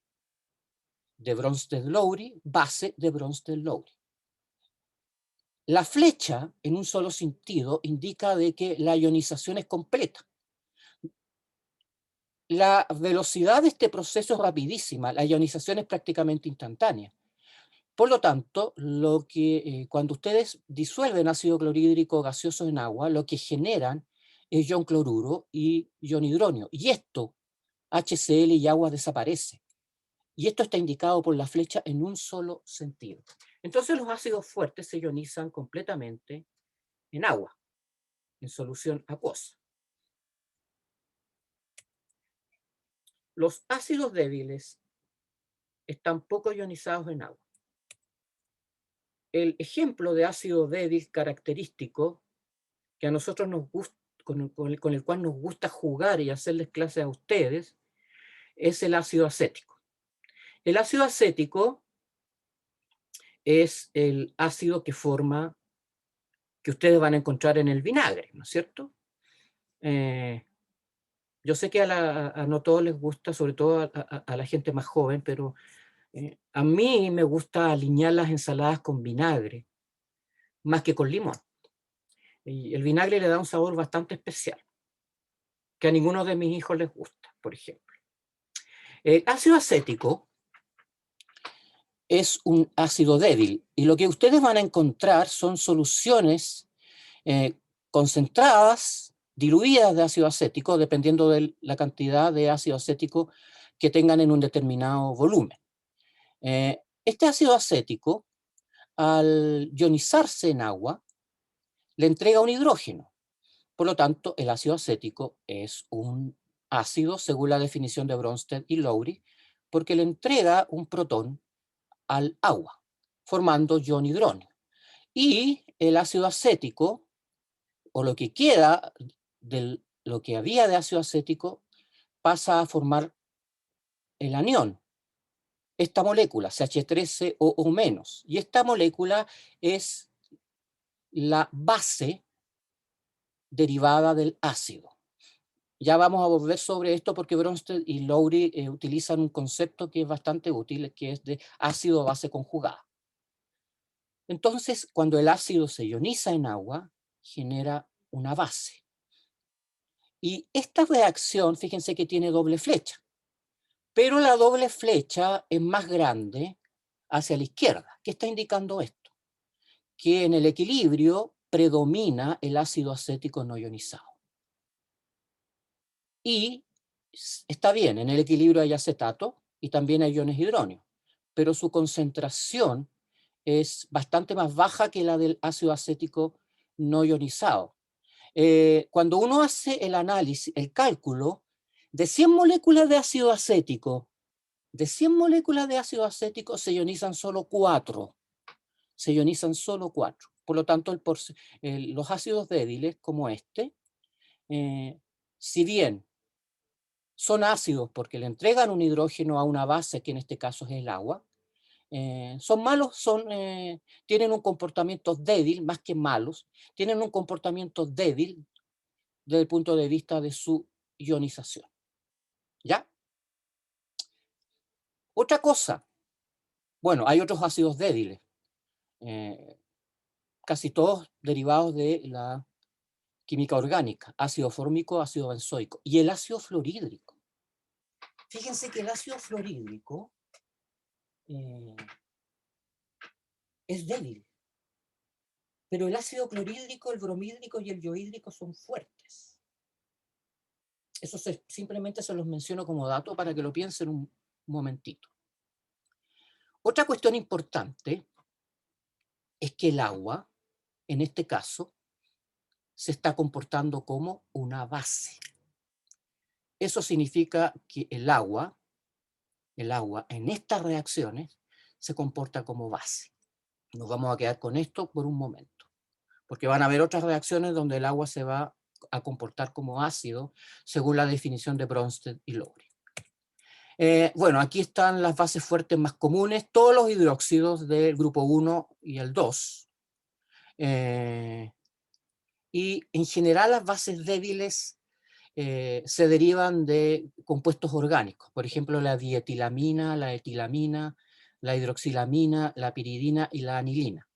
Bronsted-Lowry, base de Bronsted-Lowry. La flecha, en un solo sentido, indica de que la ionización es completa. La velocidad de este proceso es rapidísima, la ionización es prácticamente instantánea. Por lo tanto, cuando ustedes disuelven ácido clorhídrico gaseoso en agua, lo que generan es ion cloruro y ion hidronio. Y esto, HCl y agua, desaparece. Y esto está indicado por la flecha en un solo sentido. Entonces los ácidos fuertes se ionizan completamente en agua, en solución acuosa. Los ácidos débiles están poco ionizados en agua. El ejemplo de ácido débil característico que a nosotros nos gusta, con el cual nos gusta jugar y hacerles clases a ustedes, es el ácido acético. El ácido acético es el ácido que ustedes van a encontrar en el vinagre, ¿no es cierto? Yo sé que a no todos les gusta, sobre todo a la gente más joven, pero a mí me gusta aliñar las ensaladas con vinagre, más que con limón. Y el vinagre le da un sabor bastante especial, que a ninguno de mis hijos les gusta, por ejemplo. El ácido acético es un ácido débil, y lo que ustedes van a encontrar son soluciones concentradas, diluidas de ácido acético, dependiendo de la cantidad de ácido acético que tengan en un determinado volumen. Este ácido acético, al ionizarse en agua, le entrega un hidrógeno. Por lo tanto, el ácido acético es un ácido según la definición de Bronsted y Lowry, porque le entrega un protón al agua, formando ion-hidronio. Y el ácido acético, o lo que queda de lo que había de ácido acético, pasa a formar el anión. Esta molécula, CH3COO-, y esta molécula es la base derivada del ácido. Ya vamos a volver sobre esto porque Bronsted y Lowry utilizan un concepto que es bastante útil, que es de ácido base conjugada. Entonces, cuando el ácido se ioniza en agua, genera una base. Y esta reacción, fíjense que tiene doble flecha, pero la doble flecha es más grande hacia la izquierda. ¿Qué está indicando esto? Que en el equilibrio predomina el ácido acético no ionizado. Y está bien, en el equilibrio hay acetato y también hay iones hidróneo, pero su concentración es bastante más baja que la del ácido acético no ionizado. Cuando uno hace el análisis, el cálculo, de 100 moléculas de ácido acético, se ionizan solo 4. Se ionizan solo 4. Por lo tanto, los ácidos débiles como este, si bien son ácidos porque le entregan un hidrógeno a una base, que en este caso es el agua, son malos, tienen un comportamiento débil, más que malos, tienen un comportamiento débil desde el punto de vista de su ionización. ¿Ya? Otra cosa, bueno, hay otros ácidos débiles, casi todos derivados de la química orgánica, ácido fórmico, ácido benzoico, y el ácido fluorhídrico. Fíjense que el ácido fluorhídrico es débil, pero el ácido clorhídrico, el bromhídrico y el iohídrico son fuertes. Eso simplemente se los menciono como dato para que lo piensen un momentito. Otra cuestión importante es que el agua, en este caso, se está comportando como una base. Eso significa que el agua en estas reacciones se comporta como base. Nos vamos a quedar con esto por un momento, porque van a haber otras reacciones donde el agua se va a comportar como ácido, según la definición de Bronsted y Lowry. Bueno, aquí están las bases fuertes más comunes, todos los hidróxidos del grupo 1 y el 2. Y en general las bases débiles se derivan de compuestos orgánicos, por ejemplo la dietilamina, la etilamina, la hidroxilamina, la piridina y la anilina.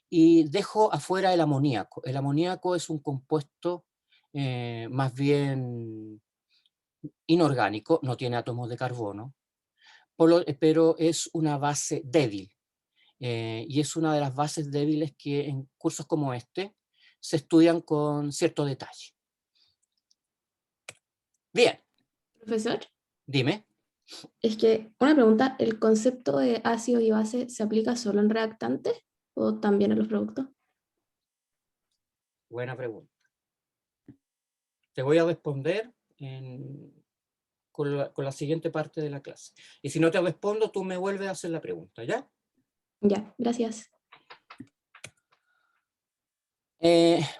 Y dejo afuera el amoníaco. El amoníaco es un compuesto más bien inorgánico, no tiene átomos de carbono, pero es una base débil. Y es una de las bases débiles que en cursos como este se estudian con cierto detalle. Bien. Profesor, Dime. es que una pregunta, ¿el concepto de ácido y base se aplica solo en reactantes o también en los productos? Buena pregunta. Te voy a responder con la siguiente parte de la clase. Y si no te respondo, tú me vuelves a hacer la pregunta, ¿ya? Ya, gracias.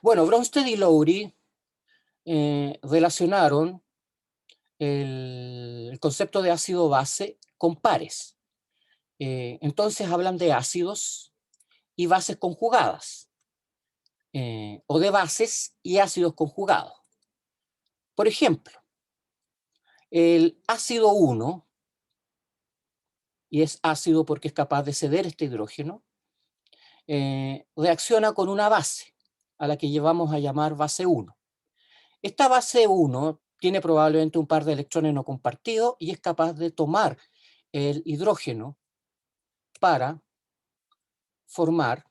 Bueno, Bronsted y Lowry relacionaron el concepto de ácido base con pares. Entonces hablan de ácidos y bases conjugadas, o de bases y ácidos conjugados. Por ejemplo, el ácido 1, y es ácido porque es capaz de ceder este hidrógeno, reacciona con una base, a la que llevamos a llamar base 1. Esta base 1 tiene probablemente un par de electrones no compartidos y es capaz de tomar el hidrógeno para formar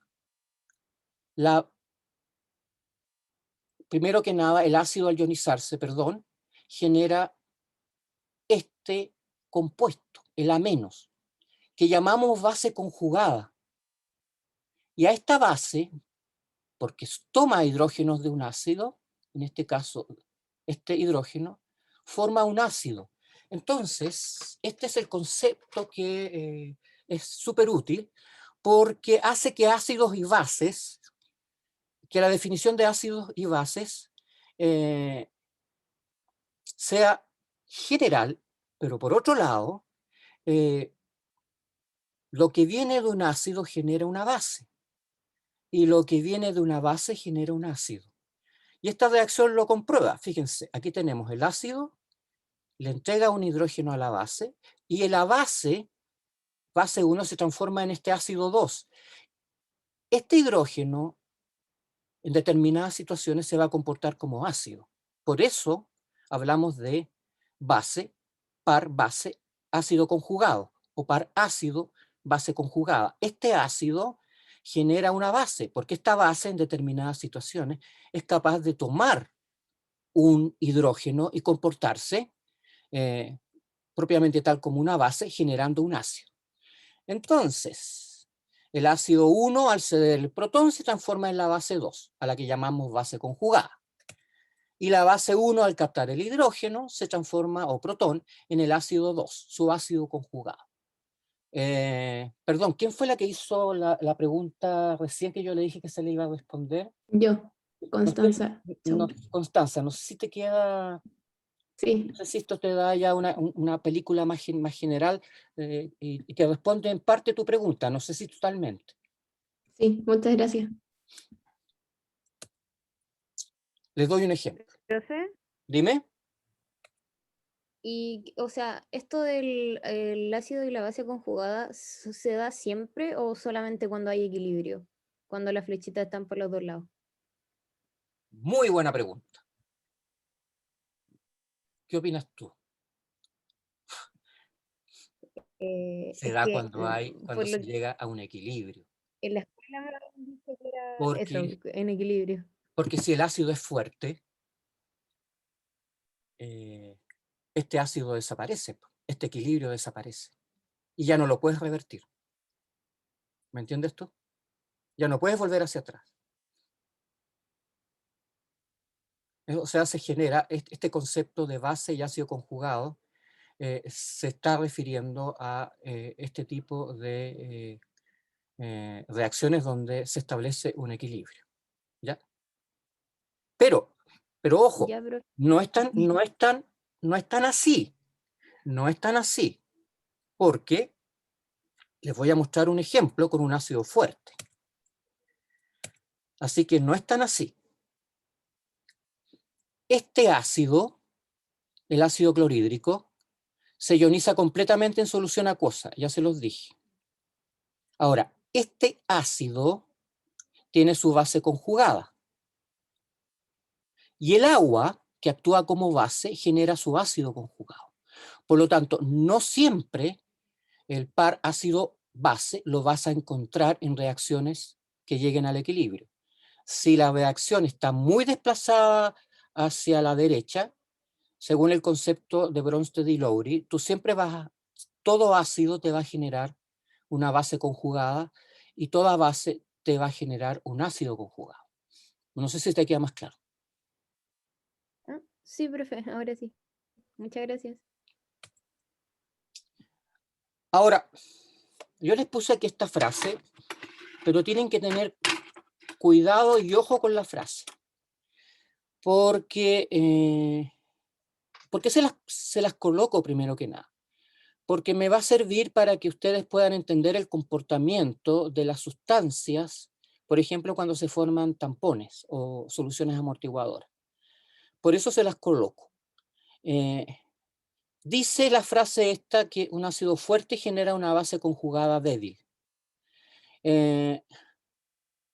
primero que nada, el ácido al ionizarse, genera este compuesto, el A-, que llamamos base conjugada. Y a esta base, porque toma hidrógenos de un ácido, en este caso, este hidrógeno, forma un ácido. Entonces, este es el concepto que es súper útil porque hace que ácidos y bases, que la definición de ácidos y bases sea general, pero por otro lado, lo que viene de un ácido genera una base, y lo que viene de una base genera un ácido. Y esta reacción lo comprueba. Fíjense, aquí tenemos el ácido, le entrega un hidrógeno a la base, y la base 1, se transforma en este ácido 2. Este hidrógeno, en determinadas situaciones, se va a comportar como ácido. Por eso hablamos de base, par base, ácido conjugado, o par ácido, base conjugada. Este ácido genera una base, porque esta base en determinadas situaciones es capaz de tomar un hidrógeno y comportarse propiamente tal como una base, generando un ácido. Entonces, el ácido 1 al ceder el protón se transforma en la base 2, a la que llamamos base conjugada. Y la base 1 al captar el hidrógeno se transforma, o protón, en el ácido 2, su ácido conjugado. Perdón, ¿quién fue la que hizo la pregunta recién que yo le dije que se le iba a responder? Yo, Constanza. Constanza, no sé si te queda... Sí, No sé si esto te da ya una película más general y que responde en parte tu pregunta, no sé si totalmente. sí, muchas gracias. Les doy un ejemplo. Profe, Dime. y, o sea, ¿esto del el ácido y la base conjugada se da siempre o solamente cuando hay equilibrio? Cuando las flechitas están por los dos lados. Muy buena pregunta. ¿Qué opinas tú? Se Es da que cuando se llega a un equilibrio. en la escuela me habían dicho que era eso, Porque, en equilibrio. porque si el ácido es fuerte, este ácido desaparece, este equilibrio desaparece. Y ya no lo puedes revertir. ¿Me entiendes tú? Ya no puedes volver hacia atrás. O sea, se genera este concepto de base y ácido conjugado, se está refiriendo a este tipo de reacciones donde se establece un equilibrio. ¿Ya? Pero ojo, Ya, pero no es tan así. No es tan así. Porque les voy a mostrar un ejemplo con un ácido fuerte. Así que no es tan así. Este ácido, el ácido clorhídrico, se ioniza completamente en solución acuosa, ya se los dije. Ahora, este ácido tiene su base conjugada. Y el agua, que actúa como base, genera su ácido conjugado. Por lo tanto, no siempre el par ácido-base lo vas a encontrar en reacciones que lleguen al equilibrio. Si la reacción está muy desplazada hacia la derecha, según el concepto de Bronsted y Lowry, tú siempre todo ácido te va a generar una base conjugada y toda base te va a generar un ácido conjugado. No sé si te queda más claro. sí, profe, ahora sí. Muchas gracias. Ahora, yo les puse aquí esta frase, pero tienen que tener cuidado y ojo con la frase. Porque se las coloco primero que nada. Porque me va a servir para que ustedes puedan entender el comportamiento de las sustancias, por ejemplo, cuando se forman tampones o soluciones amortiguadoras. Por eso se las coloco. Dice la frase esta que un ácido fuerte genera una base conjugada débil.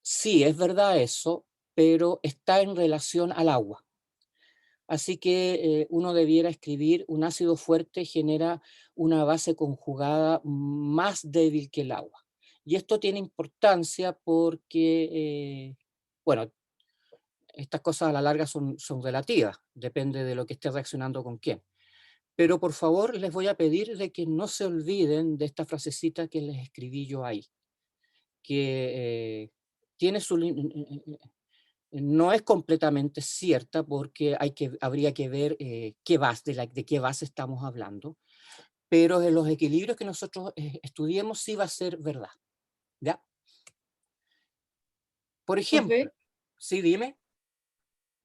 Sí, es verdad eso, pero está en relación al agua. Así que uno debiera escribir: un ácido fuerte genera una base conjugada más débil que el agua. Y esto tiene importancia porque, bueno, estas cosas a la larga son relativas, depende de lo que esté reaccionando con quién. Pero por favor les voy a pedir de que no se olviden de esta frasecita que les escribí yo ahí, que tiene No es completamente cierta porque habría que ver de qué base estamos hablando, pero en los equilibrios que nosotros estudiemos sí va a ser verdad. ¿Ya? Por ejemplo, Profe, sí, dime.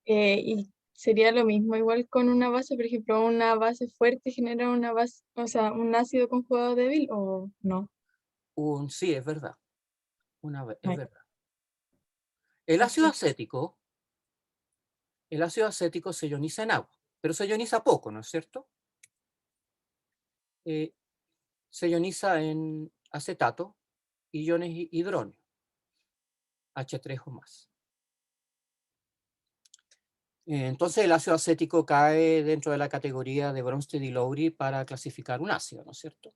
y sería lo mismo igual con una base, por ejemplo, una base fuerte genera una base, o sea, un ácido conjugado débil o no. Sí, es verdad. Es Ay, verdad. El ácido ok. acético, se ioniza en agua, pero se ioniza poco, ¿no es cierto? Se ioniza en acetato y iones hidróneo, H3 o más. Entonces el ácido acético cae dentro de la categoría de Bronsted y Lowry para clasificar un ácido, ¿no es cierto?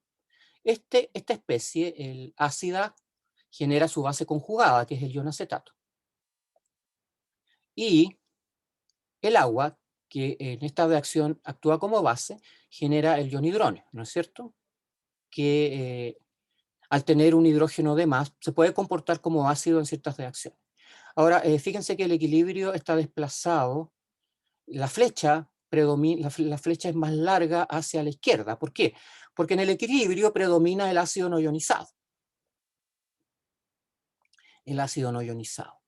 Esta especie, el ácida, genera su base conjugada, que es el ion acetato. Y el agua, que en esta reacción actúa como base, genera el ion hidróneo, ¿no es cierto? Que al tener un hidrógeno de más, se puede comportar como ácido en ciertas reacciones. Ahora, fíjense que el equilibrio está desplazado, la flecha la flecha es más larga hacia la izquierda. ¿Por qué? Porque en el equilibrio predomina el ácido no ionizado. El ácido no ionizado.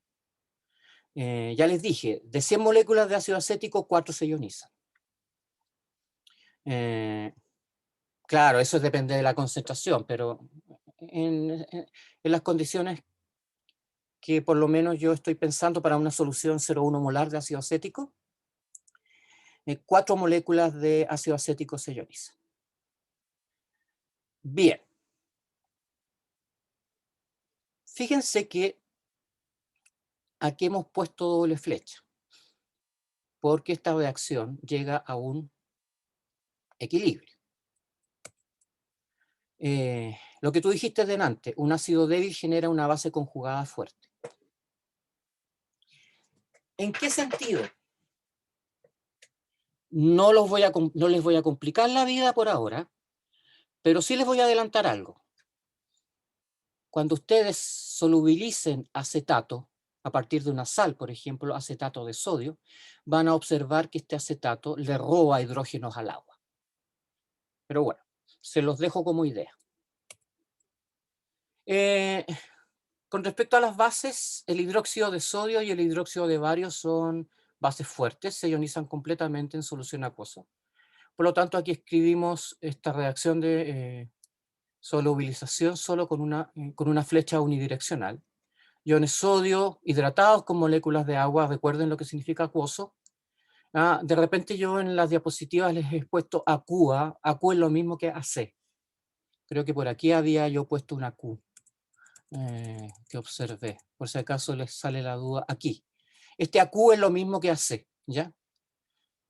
Ya les dije, de 100 moléculas de ácido acético, 4 se ionizan. Claro, eso depende de la concentración, pero en las condiciones que por lo menos yo estoy pensando para una solución 0,1 molar de ácido acético, 4 moléculas de ácido acético se ionizan. Bien. Fíjense que aquí hemos puesto doble flecha, porque esta reacción llega a un equilibrio. Lo que tú dijiste delante, un ácido débil genera una base conjugada fuerte. ¿En qué sentido? No les voy a complicar la vida por ahora, pero sí les voy a adelantar algo. Cuando ustedes solubilicen acetato, a partir de una sal, por ejemplo, acetato de sodio, van a observar que este acetato le roba hidrógenos al agua. Pero bueno, se los dejo como idea. Con respecto a las bases, el hidróxido de sodio y el hidróxido de bario son bases fuertes, se ionizan completamente en solución acuosa. Por lo tanto, aquí escribimos esta reacción de solubilización solo con una flecha unidireccional. Iones sodio hidratados con moléculas de agua, recuerden lo que significa acuoso. De repente yo en las diapositivas les he puesto AQ, AQ es lo mismo que AC. Creo que por aquí había yo puesto una Q. Que observé, por si acaso les sale la duda aquí. Este AQ es lo mismo que AC, ¿ya?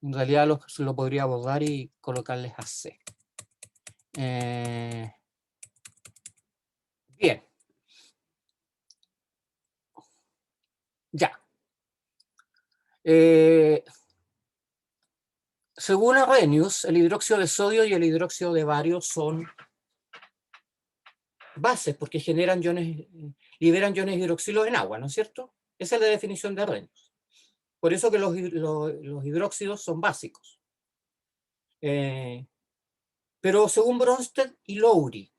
En realidad lo podría borrar y colocarles AC. Bien. Ya. Según Arrhenius, el hidróxido de sodio y el hidróxido de bario son bases porque liberan iones hidroxilo en agua, ¿no es cierto? Esa es la definición de Arrhenius. Por eso que los hidróxidos son básicos. Pero según Bronsted y Lowry,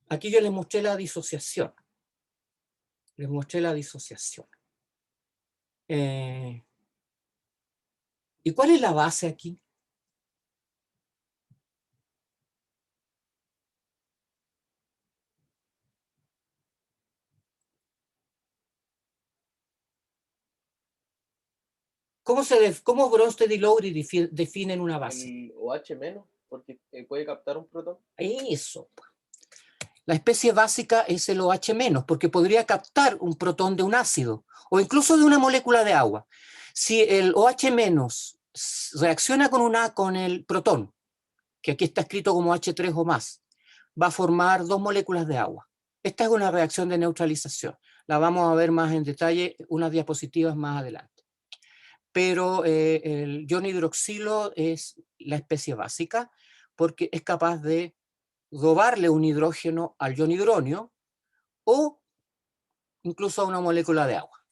aquí yo les mostré la disociación. ¿Y cuál es la base aquí? ¿Cómo Bronsted y Lowry definen una base? El OH menos, porque puede captar un protón. Eso. La especie básica es el OH menos, porque podría captar un protón de un ácido, o incluso de una molécula de agua. Si el OH menos reacciona con el protón, que aquí está escrito como H3 o más, va a formar 2 moléculas de agua. Esta es una reacción de neutralización. La vamos a ver más en detalle unas diapositivas más adelante. Pero el ion hidroxilo es la especie básica porque es capaz de robarle un hidrógeno al ion hidronio o incluso a una molécula de agua.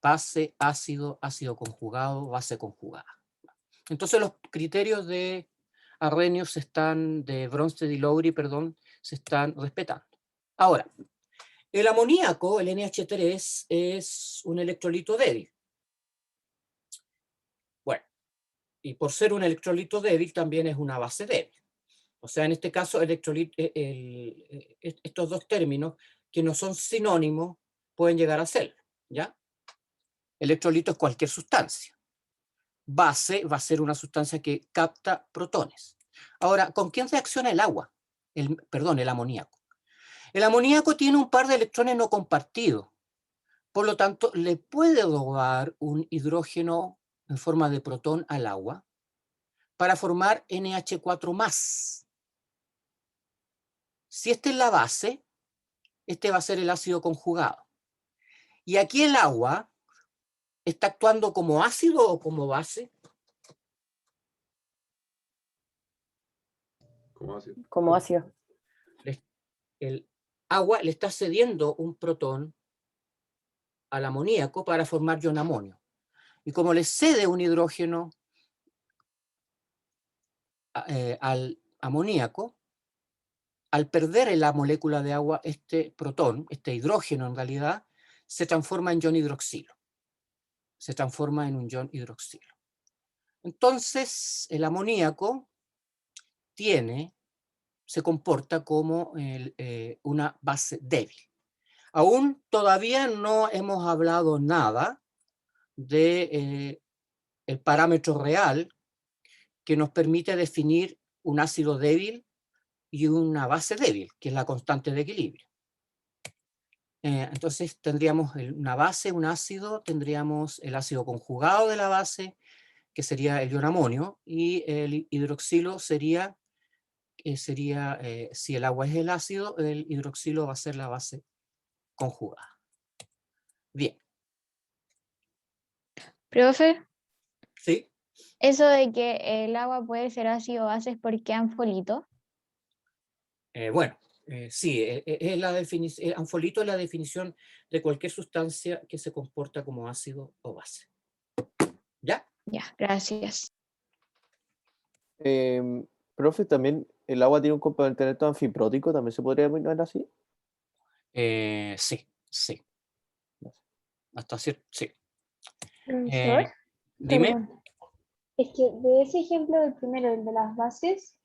Base, ácido, ácido conjugado, base conjugada. Entonces los criterios de Arrhenius de Bronsted y Lowry, perdón, se están respetando. Ahora, el amoníaco, el NH3, es un electrolito débil. Bueno, y por ser un electrolito débil también es una base débil. O sea, en este caso, estos dos términos, que no son sinónimos, pueden llegar a serlo, ¿ya? Electrolito es cualquier sustancia. Base va a ser una sustancia que capta protones. Ahora, ¿con quién reacciona el agua? El amoníaco. El amoníaco tiene un par de electrones no compartidos. Por lo tanto, le puede robar un hidrógeno en forma de protón al agua para formar NH4+. Si esta es la base, este va a ser el ácido conjugado. Y aquí el agua está actuando como ácido o como base. Como ácido. El agua le está cediendo un protón al amoníaco para formar ion amonio. Y como le cede un hidrógeno al amoníaco, al perder la molécula de agua, este protón, este hidrógeno en realidad, se transforma en ion hidroxilo. Se transforma en un ion hidroxilo. Entonces, el amoníaco se comporta como una base débil. Aún todavía no hemos hablado nada de el parámetro real que nos permite definir un ácido débil y una base débil, que es la constante de equilibrio. Entonces tendríamos una base, un ácido, tendríamos el ácido conjugado de la base, que sería el ion amonio, y el hidroxilo sería, si el agua es el ácido, el hidroxilo va a ser la base conjugada. Bien. Profe, ¿Sí? eso de que el agua puede ser ácido o base es porque anfolito. Bueno, sí, anfolito es la definición de cualquier sustancia que se comporta como ácido o base. ¿Ya? Ya, gracias. Profe, también el agua tiene un componente neto anfiprótico, ¿también se podría denominar así? Sí, sí. Hasta cierto, sí. Profesor, Dime. perdón. Es que de ese ejemplo del primero, el de las bases,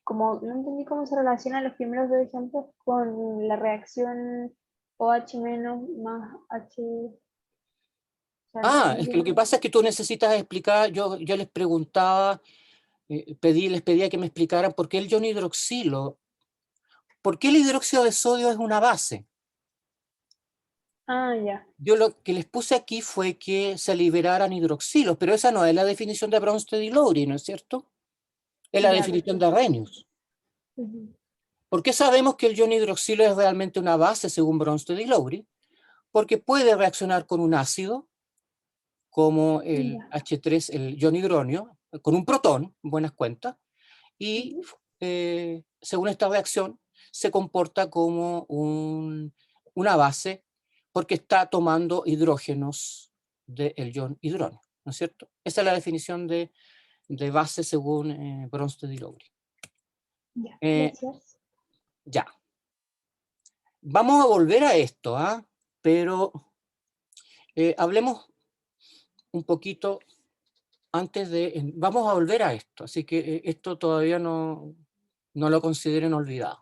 como no entendí cómo se relacionan los primeros dos ejemplos con la reacción OH- más H. Es que lo que pasa es que tú necesitas explicar, yo les preguntaba, les pedía que me explicaran por qué el ion hidroxilo, por qué el hidróxido de sodio es una base. Ya. Yo lo que les puse aquí fue que se liberaran hidroxilos, pero esa no es la definición de Bronsted y Lowry, ¿no es cierto? Es la Ya, definición de perfecto. Arrhenius. ¿Por qué sabemos que el ion hidroxilo es realmente una base según Bronsted y Lowry? Porque puede reaccionar con un ácido, como el H3, el ion hidronio, con un protón, en buenas cuentas, y según esta reacción se comporta como una base porque está tomando hidrógenos del ion hidronio, ¿no es cierto? Esa es la definición de base según Bronsted y Lowry. Ya, gracias. Ya. Vamos a volver a esto, pero hablemos un poquito antes de... Vamos a volver a esto, así que esto todavía no lo consideren olvidado.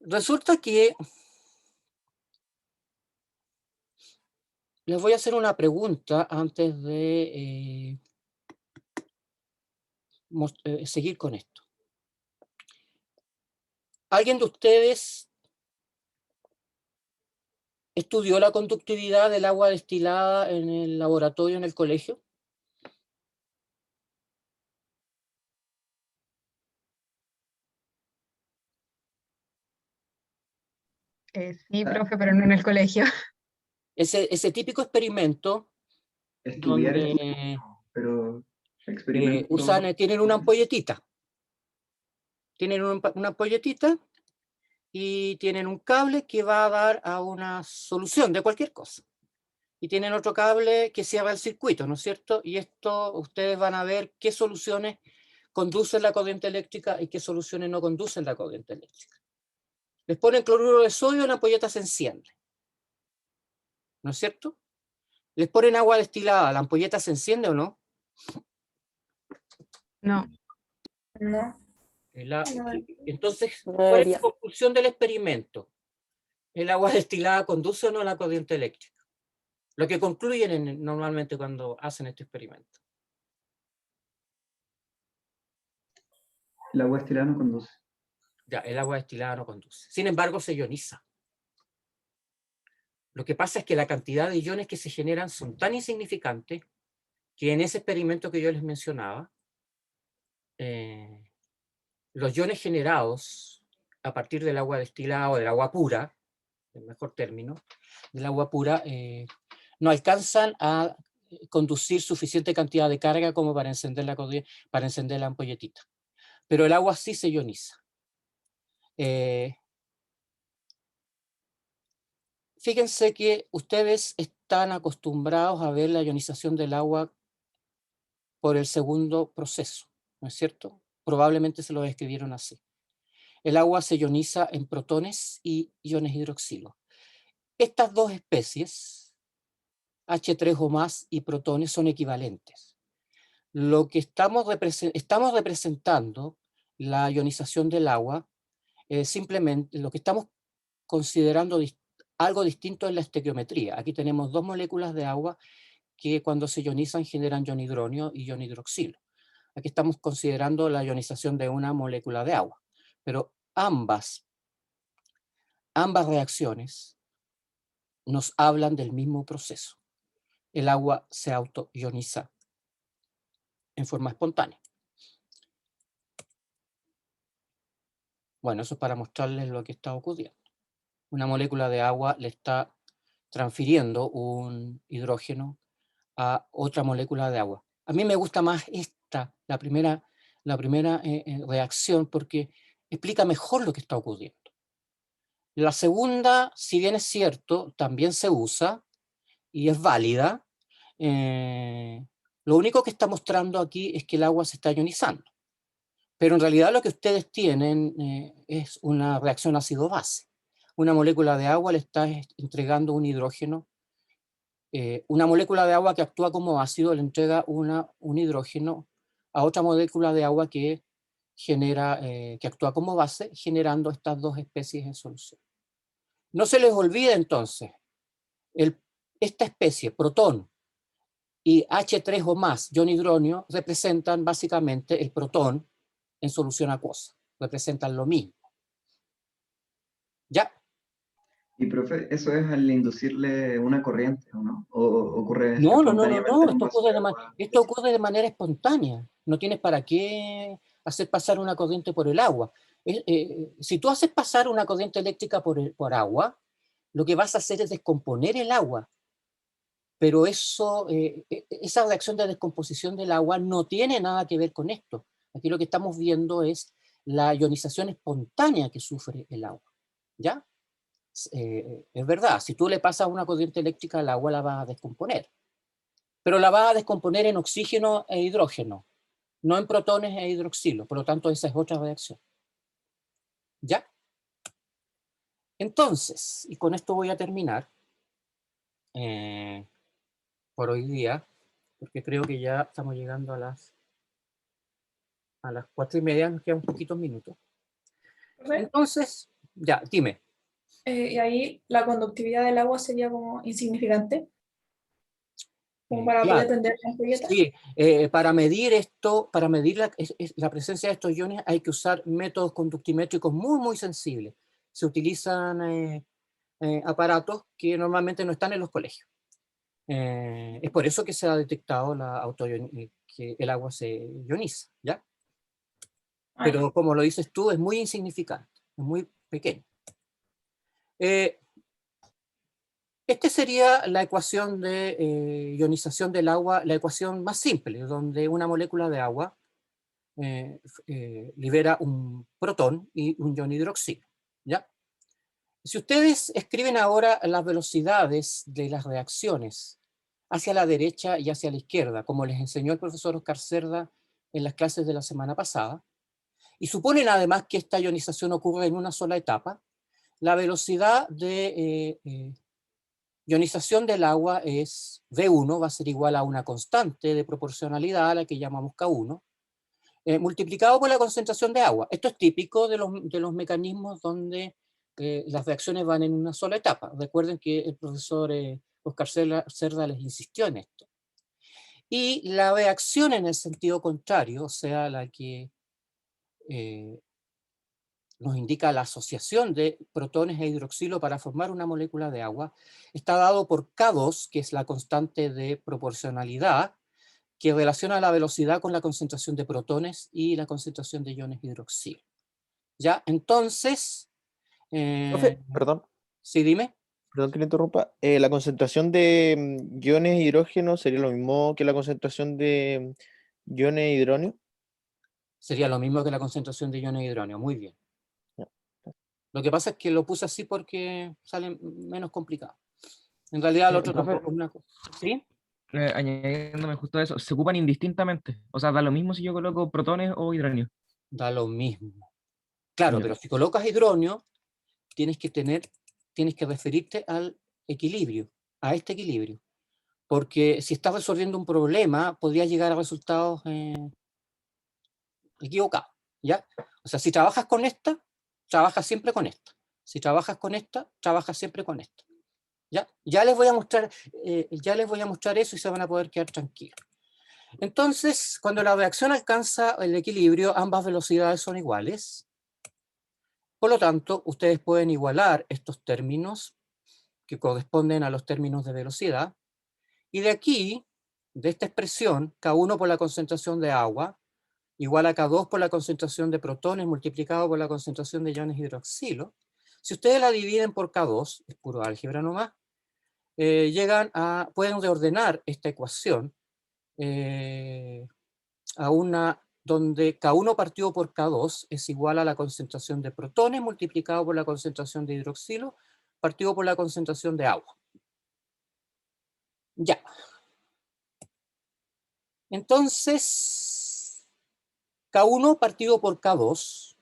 Resulta que les voy a hacer una pregunta antes de seguir con esto. ¿Alguien de ustedes estudió la conductividad del agua destilada en el laboratorio, en el colegio? Sí, profe, pero no en el colegio. Ese típico experimento Estudiar, donde pero experimento. tienen una ampolletita. Tienen una ampolletita y tienen un cable que va a dar a una solución de cualquier cosa. Y tienen otro cable que cierra el circuito, ¿no es cierto? Y esto ustedes van a ver qué soluciones conducen la corriente eléctrica y qué soluciones no conducen la corriente eléctrica. Les ponen cloruro de sodio y la ampolleta se enciende, ¿no es cierto? Les ponen agua destilada, ¿la ampolleta se enciende o no? No. No. Entonces, No ¿cuál es la debería. conclusión del experimento? ¿El agua destilada conduce o no a la corriente eléctrica? Lo que concluyen normalmente cuando hacen este experimento. El agua destilada no conduce. Ya, el agua destilada no conduce. Sin embargo, se ioniza. Lo que pasa es que la cantidad de iones que se generan son tan insignificantes que en ese experimento que yo les mencionaba, los iones generados a partir del agua destilada o del agua pura, el mejor término, del agua pura, no alcanzan a conducir suficiente cantidad de carga como para encender la ampolletita. Pero el agua sí se ioniza. Fíjense que ustedes están acostumbrados a ver la ionización del agua por el segundo proceso, ¿no es cierto? Probablemente se lo describieron así. El agua se ioniza en protones y iones hidroxilo. Estas dos especies, H3 o más y protones, son equivalentes. Lo que estamos representando la ionización del agua, simplemente lo que estamos considerando algo distinto en la estequiometría. Aquí tenemos dos moléculas de agua que cuando se ionizan generan ion hidronio y ion hidroxilo. Aquí estamos considerando la ionización de una molécula de agua, pero ambas reacciones nos hablan del mismo proceso. El agua se autoioniza en forma espontánea. Bueno, eso es para mostrarles lo que está ocurriendo. Una molécula de agua le está transfiriendo un hidrógeno a otra molécula de agua. A mí me gusta más esta, la primera reacción, porque explica mejor lo que está ocurriendo. La segunda, si bien es cierto, también se usa y es válida. Lo único que está mostrando aquí es que el agua se está ionizando. Pero en realidad lo que ustedes tienen es una reacción ácido-base. Una molécula de agua le está entregando un hidrógeno. Una molécula de agua que actúa como ácido le entrega un hidrógeno a otra molécula de agua que actúa como base, generando estas dos especies en solución. No se les olvide entonces, esta especie, protón, y H3 o más, ion hidronio, representan básicamente el protón en solución acuosa. Representan lo mismo. ¿Ya? Y profe, eso es al inducirle una corriente, ¿o no? ¿O ocurre No, espontáneamente en un vaso de agua? esto ocurre de manera espontánea. No tienes para qué hacer pasar una corriente por el agua. Si tú haces pasar una corriente eléctrica por agua, lo que vas a hacer es descomponer el agua. Pero esa reacción de descomposición del agua no tiene nada que ver con esto. Aquí lo que estamos viendo es la ionización espontánea que sufre el agua. ¿Ya? Es verdad, si tú le pasas una corriente eléctrica al agua la vas a descomponer. Pero la vas a descomponer en oxígeno e hidrógeno, no en protones e hidroxilo. Por lo tanto, esa es otra reacción. ¿Ya? Entonces, y con esto voy a terminar por hoy día, porque creo que ya estamos llegando a las 4:30, nos quedan un poquitos minutos. Entonces, ya, dime. Y ahí la conductividad del agua sería como insignificante, como para Claro, poder atender la ampolleta. sí, para medir esto, para medir la presencia de estos iones hay que usar métodos conductimétricos muy, muy sensibles. Se utilizan aparatos que normalmente no están en los colegios. Es por eso que se ha detectado que el agua se ioniza, ¿ya? Pero como lo dices tú, es muy insignificante, es muy pequeño. Esta sería la ecuación de ionización del agua, la ecuación más simple, donde una molécula de agua libera un protón y un ion hidroxilo, ¿ya? Si ustedes escriben ahora las velocidades de las reacciones hacia la derecha y hacia la izquierda, como les enseñó el profesor Oscar Cerda en las clases de la semana pasada, y suponen además que esta ionización ocurre en una sola etapa, la velocidad de ionización del agua es V1, va a ser igual a una constante de proporcionalidad a la que llamamos K1, multiplicado por la concentración de agua. Esto es típico de los mecanismos donde las reacciones van en una sola etapa. Recuerden que el profesor Oscar Cerda les insistió en esto. Y la reacción en el sentido contrario, o sea, la que nos indica la asociación de protones e hidroxilo para formar una molécula de agua, está dado por K2, que es la constante de proporcionalidad, que relaciona la velocidad con la concentración de protones y la concentración de iones hidroxilo. ¿Ya? Entonces... Profe, perdón. Sí, dime. Perdón que le interrumpa. ¿La concentración de iones hidrógeno sería lo mismo que la concentración de iones hidróneo? Sería lo mismo que la concentración de iones hidróneo. Muy bien. Ya. Lo que pasa es que lo puse así porque sale menos complicado. En realidad el otro profe, tampoco es una cosa. ¿Sí? añadiéndome justo a eso, se ocupan indistintamente. O sea, da lo mismo si yo coloco protones o hidrógeno. Da lo mismo. Claro, Ya. pero si colocas hidróneo, tienes que referirte al equilibrio, a este equilibrio. Porque si estás resolviendo un problema, podrías llegar a resultados equivocados, ¿ya? O sea, si trabajas con esta, trabajas siempre con esta. Si trabajas con esta, trabajas siempre con esta. ¿Ya? Ya les voy a mostrar eso y se van a poder quedar tranquilos. Entonces, cuando la reacción alcanza el equilibrio, ambas velocidades son iguales. Por lo tanto, ustedes pueden igualar estos términos que corresponden a los términos de velocidad. Y de aquí, de esta expresión, K1 por la concentración de agua, igual a K2 por la concentración de protones multiplicado por la concentración de iones hidroxilo. Si ustedes la dividen por K2, es puro álgebra nomás, pueden reordenar esta ecuación a una donde K1 partido por K2 es igual a la concentración de protones multiplicado por la concentración de hidroxilo partido por la concentración de agua. Ya. Entonces, K1 partido por K2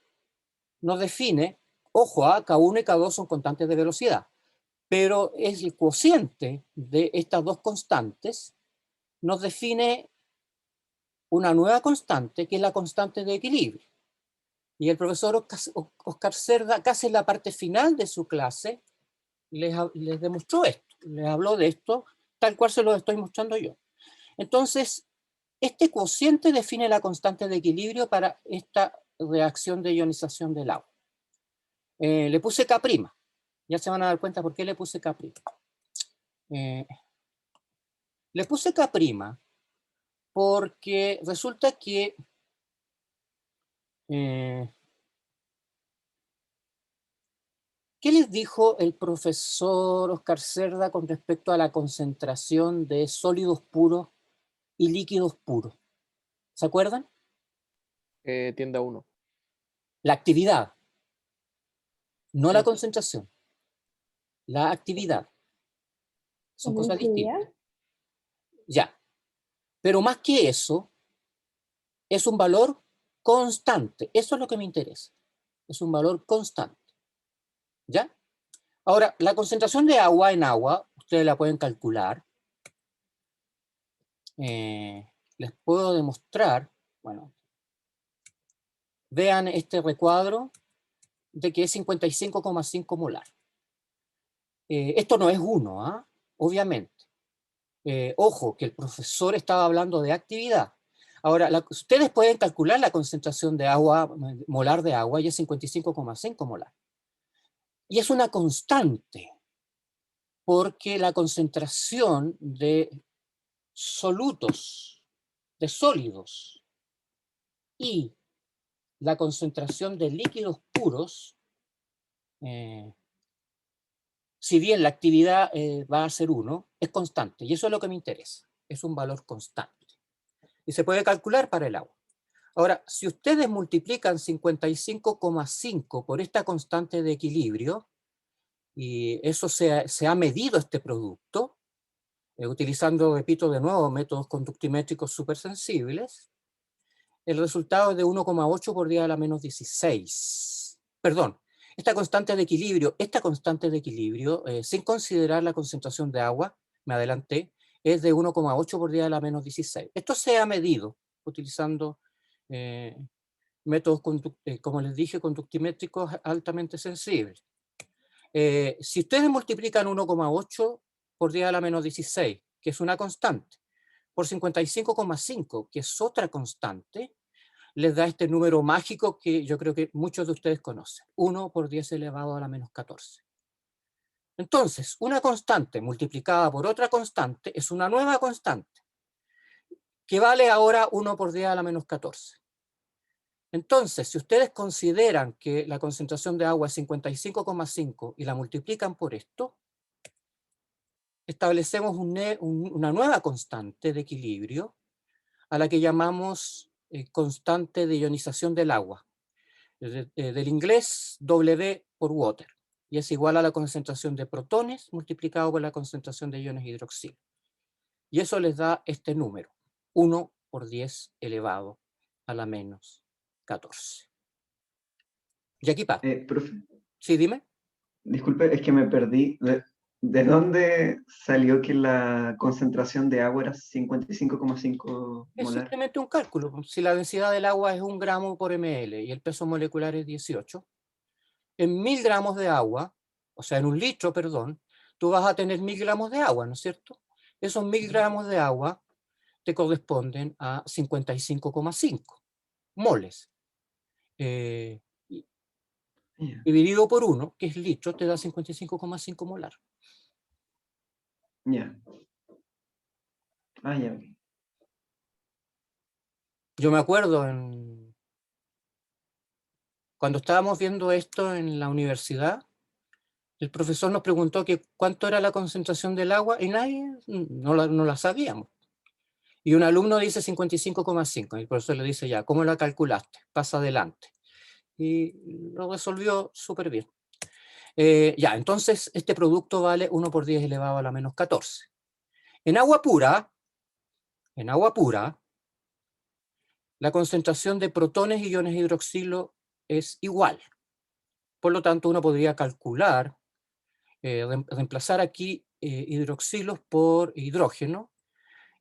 nos define, ojo, K1 y K2 son constantes de velocidad, pero es el cociente de estas dos constantes nos define una nueva constante, que es la constante de equilibrio. Y el profesor Oscar Cerda, casi en la parte final de su clase, les demostró esto, les habló de esto, tal cual se lo estoy mostrando yo. Entonces, este cociente define la constante de equilibrio para esta reacción de ionización del agua. Le puse K'. Ya se van a dar cuenta por qué le puse K'. Le puse K' porque resulta que ¿qué les dijo el profesor Oscar Cerda con respecto a la concentración de sólidos puros y líquidos puros? ¿Se acuerdan? Tiende a 1. La actividad, no la concentración. La actividad. Son cosas distintas. Ya. Pero más que eso, es un valor constante. Eso es lo que me interesa. Es un valor constante. ¿Ya? Ahora, la concentración de agua en agua, ustedes la pueden calcular. Les puedo demostrar, bueno, vean este recuadro de que es 55,5 molar. Esto no es 1, ¿ah? Obviamente. Ojo, que el profesor estaba hablando de actividad. Ahora, ustedes pueden calcular la concentración de agua, molar de agua, y es 55,5 molar. Y es una constante, porque la concentración de solutos, de sólidos, y la concentración de líquidos puros, si bien la actividad va a ser 1, es constante, y eso es lo que me interesa, es un valor constante. Y se puede calcular para el agua. Ahora, si ustedes multiplican 55,5 por esta constante de equilibrio, Y eso se ha medido este producto, utilizando, repito de nuevo, métodos conductimétricos súper sensibles. El resultado es de 1,8 por 10 a la menos 16. Perdón, esta constante de equilibrio, sin considerar la concentración de agua, me adelanté, es de 1,8 por 10 a la menos 16. Esto se ha medido utilizando métodos, como les dije, conductimétricos altamente sensibles. Si ustedes multiplican 1,8 por 10 a la menos 16, que es una constante, por 55,5, que es otra constante, les da este número mágico que yo creo que muchos de ustedes conocen, 1 por 10 elevado a la menos 14. Entonces, una constante multiplicada por otra constante es una nueva constante, que vale ahora 1 por 10 a la menos 14. Entonces, si ustedes consideran que la concentración de agua es 55,5 y la multiplican por esto, establecemos una nueva constante de equilibrio a la que llamamos constante de ionización del agua, del inglés W por water, y es igual a la concentración de protones multiplicado por la concentración de iones hidroxilo. Y eso les da este número, 1 por 10 elevado a la menos 14. Y aquí para. Profe, Sí, dime. disculpe, es que me perdí. ¿De dónde salió que la concentración de agua era 55,5 Es molar? simplemente un cálculo. Si la densidad del agua es 1 gramo por ml y el peso molecular es 18, en 1000 gramos de agua, o sea, en 1 litro, perdón, tú vas a tener 1000 gramos de agua, ¿no es cierto? Esos 1000 gramos de agua te corresponden a 55,5 moles. Dividido por 1, que es litro, te da 55,5 molar. Ya. Ah, ya. Yo me acuerdo cuando estábamos viendo esto en la universidad, el profesor nos preguntó que cuánto era la concentración del agua y nadie, no la sabíamos. Y un alumno dice 55,5 y el profesor le dice ya, ¿cómo la calculaste? Pasa adelante. Y lo resolvió súper bien. Ya, entonces este producto vale 1 por 10 elevado a la menos 14. En agua pura, la concentración de protones y iones hidroxilo es igual. Por lo tanto, uno podría calcular, reemplazar aquí hidroxilos por hidrógeno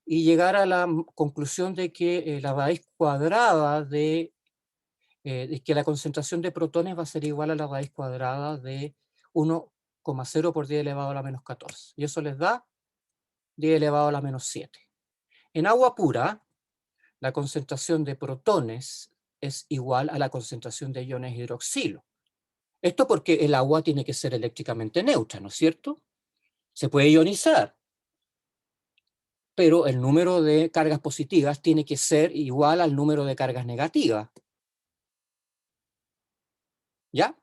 y llegar a la conclusión de que la raíz cuadrada de que la concentración de protones va a ser igual a la raíz cuadrada de 1,0 por 10 elevado a la menos 14. Y eso les da 10 elevado a la menos 7. En agua pura, la concentración de protones es igual a la concentración de iones hidroxilo. Esto porque el agua tiene que ser eléctricamente neutra, ¿no es cierto? Se puede ionizar, pero el número de cargas positivas tiene que ser igual al número de cargas negativas. ¿Ya?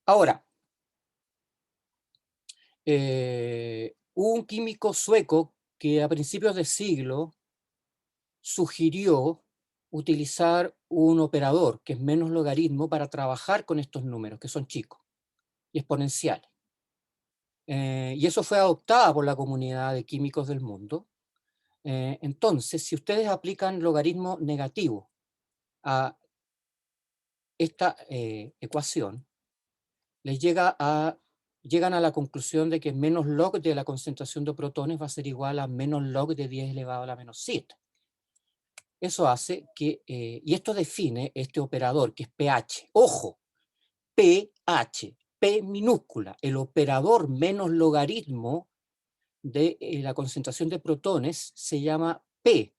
Ahora, hubo un químico sueco que a principios de siglo sugirió utilizar un operador que es menos logaritmo para trabajar con estos números, que son chicos y exponenciales. Y eso fue adoptado por la comunidad de químicos del mundo. Entonces, si ustedes aplican logaritmo negativo a esta ecuación, les llegan a la conclusión de que menos log de la concentración de protones va a ser igual a menos log de 10 elevado a la menos 7. Eso hace que, y esto define este operador que es pH. ¡Ojo! pH, P minúscula, el operador menos logaritmo de la concentración de protones se llama P.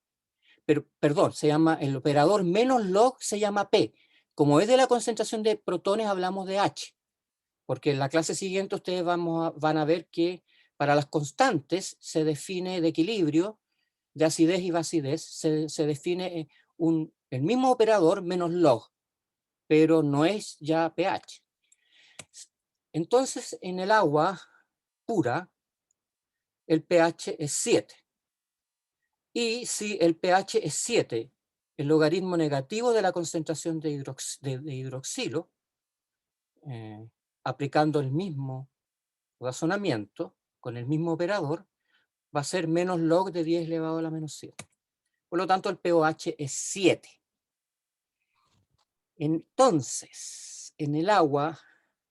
Perdón, el operador menos log se llama P. Como es de la concentración de protones, hablamos de H. Porque en la clase siguiente ustedes van a ver que para las constantes se define de equilibrio, de acidez y basidez, se define el mismo operador menos log, pero no es ya pH. Entonces, en el agua pura, el pH es 7. Y si el pH es 7, el logaritmo negativo de la concentración de hidroxilo aplicando el mismo razonamiento, con el mismo operador, va a ser menos log de 10 elevado a la menos 7. Por lo tanto, el pOH es 7. Entonces, en el agua,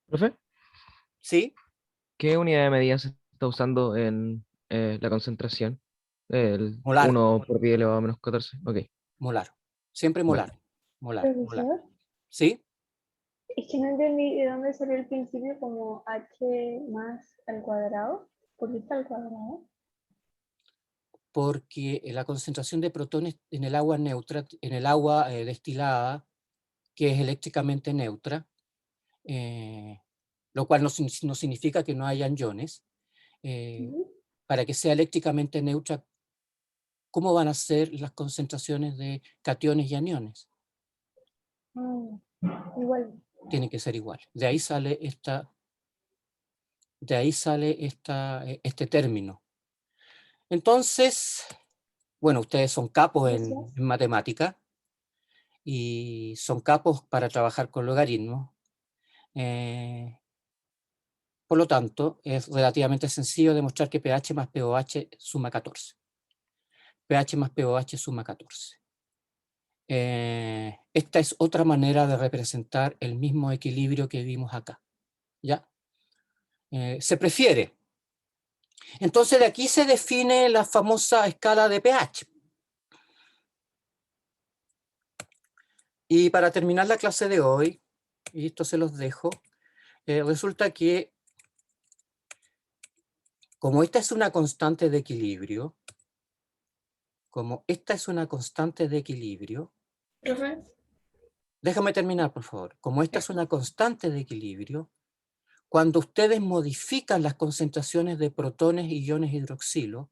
¿Profe? ¿sí? ¿Qué unidad de medida se está usando en la concentración? El Molar. 1 por 10 elevado a menos 14. Ok, Molar. Siempre vale. molar. Molar. Profesor, ¿Sí? es que no entendí de dónde salió el principio como h más al cuadrado. ¿Por qué está al cuadrado? Porque la concentración de protones en el agua neutra, en el agua destilada, que es eléctricamente neutra, lo cual no significa que no hayan iones, para que sea eléctricamente neutra, ¿cómo van a ser las concentraciones de cationes y aniones? Igual. Tienen que ser igual. De ahí sale este término. Entonces, bueno, ustedes son capos en matemática y son capos para trabajar con logaritmos. Por lo tanto, es relativamente sencillo demostrar que pH más pOH suma 14. pH más pOH suma 14. Esta es otra manera de representar el mismo equilibrio que vimos acá. ¿Ya? Se prefiere. Entonces de aquí se define la famosa escala de pH. Y para terminar la clase de hoy, y esto se los dejo, resulta que como esta es una constante de equilibrio, Profe, déjame terminar, por favor. Como esta es una constante de equilibrio, cuando ustedes modifican las concentraciones de protones y iones hidroxilo,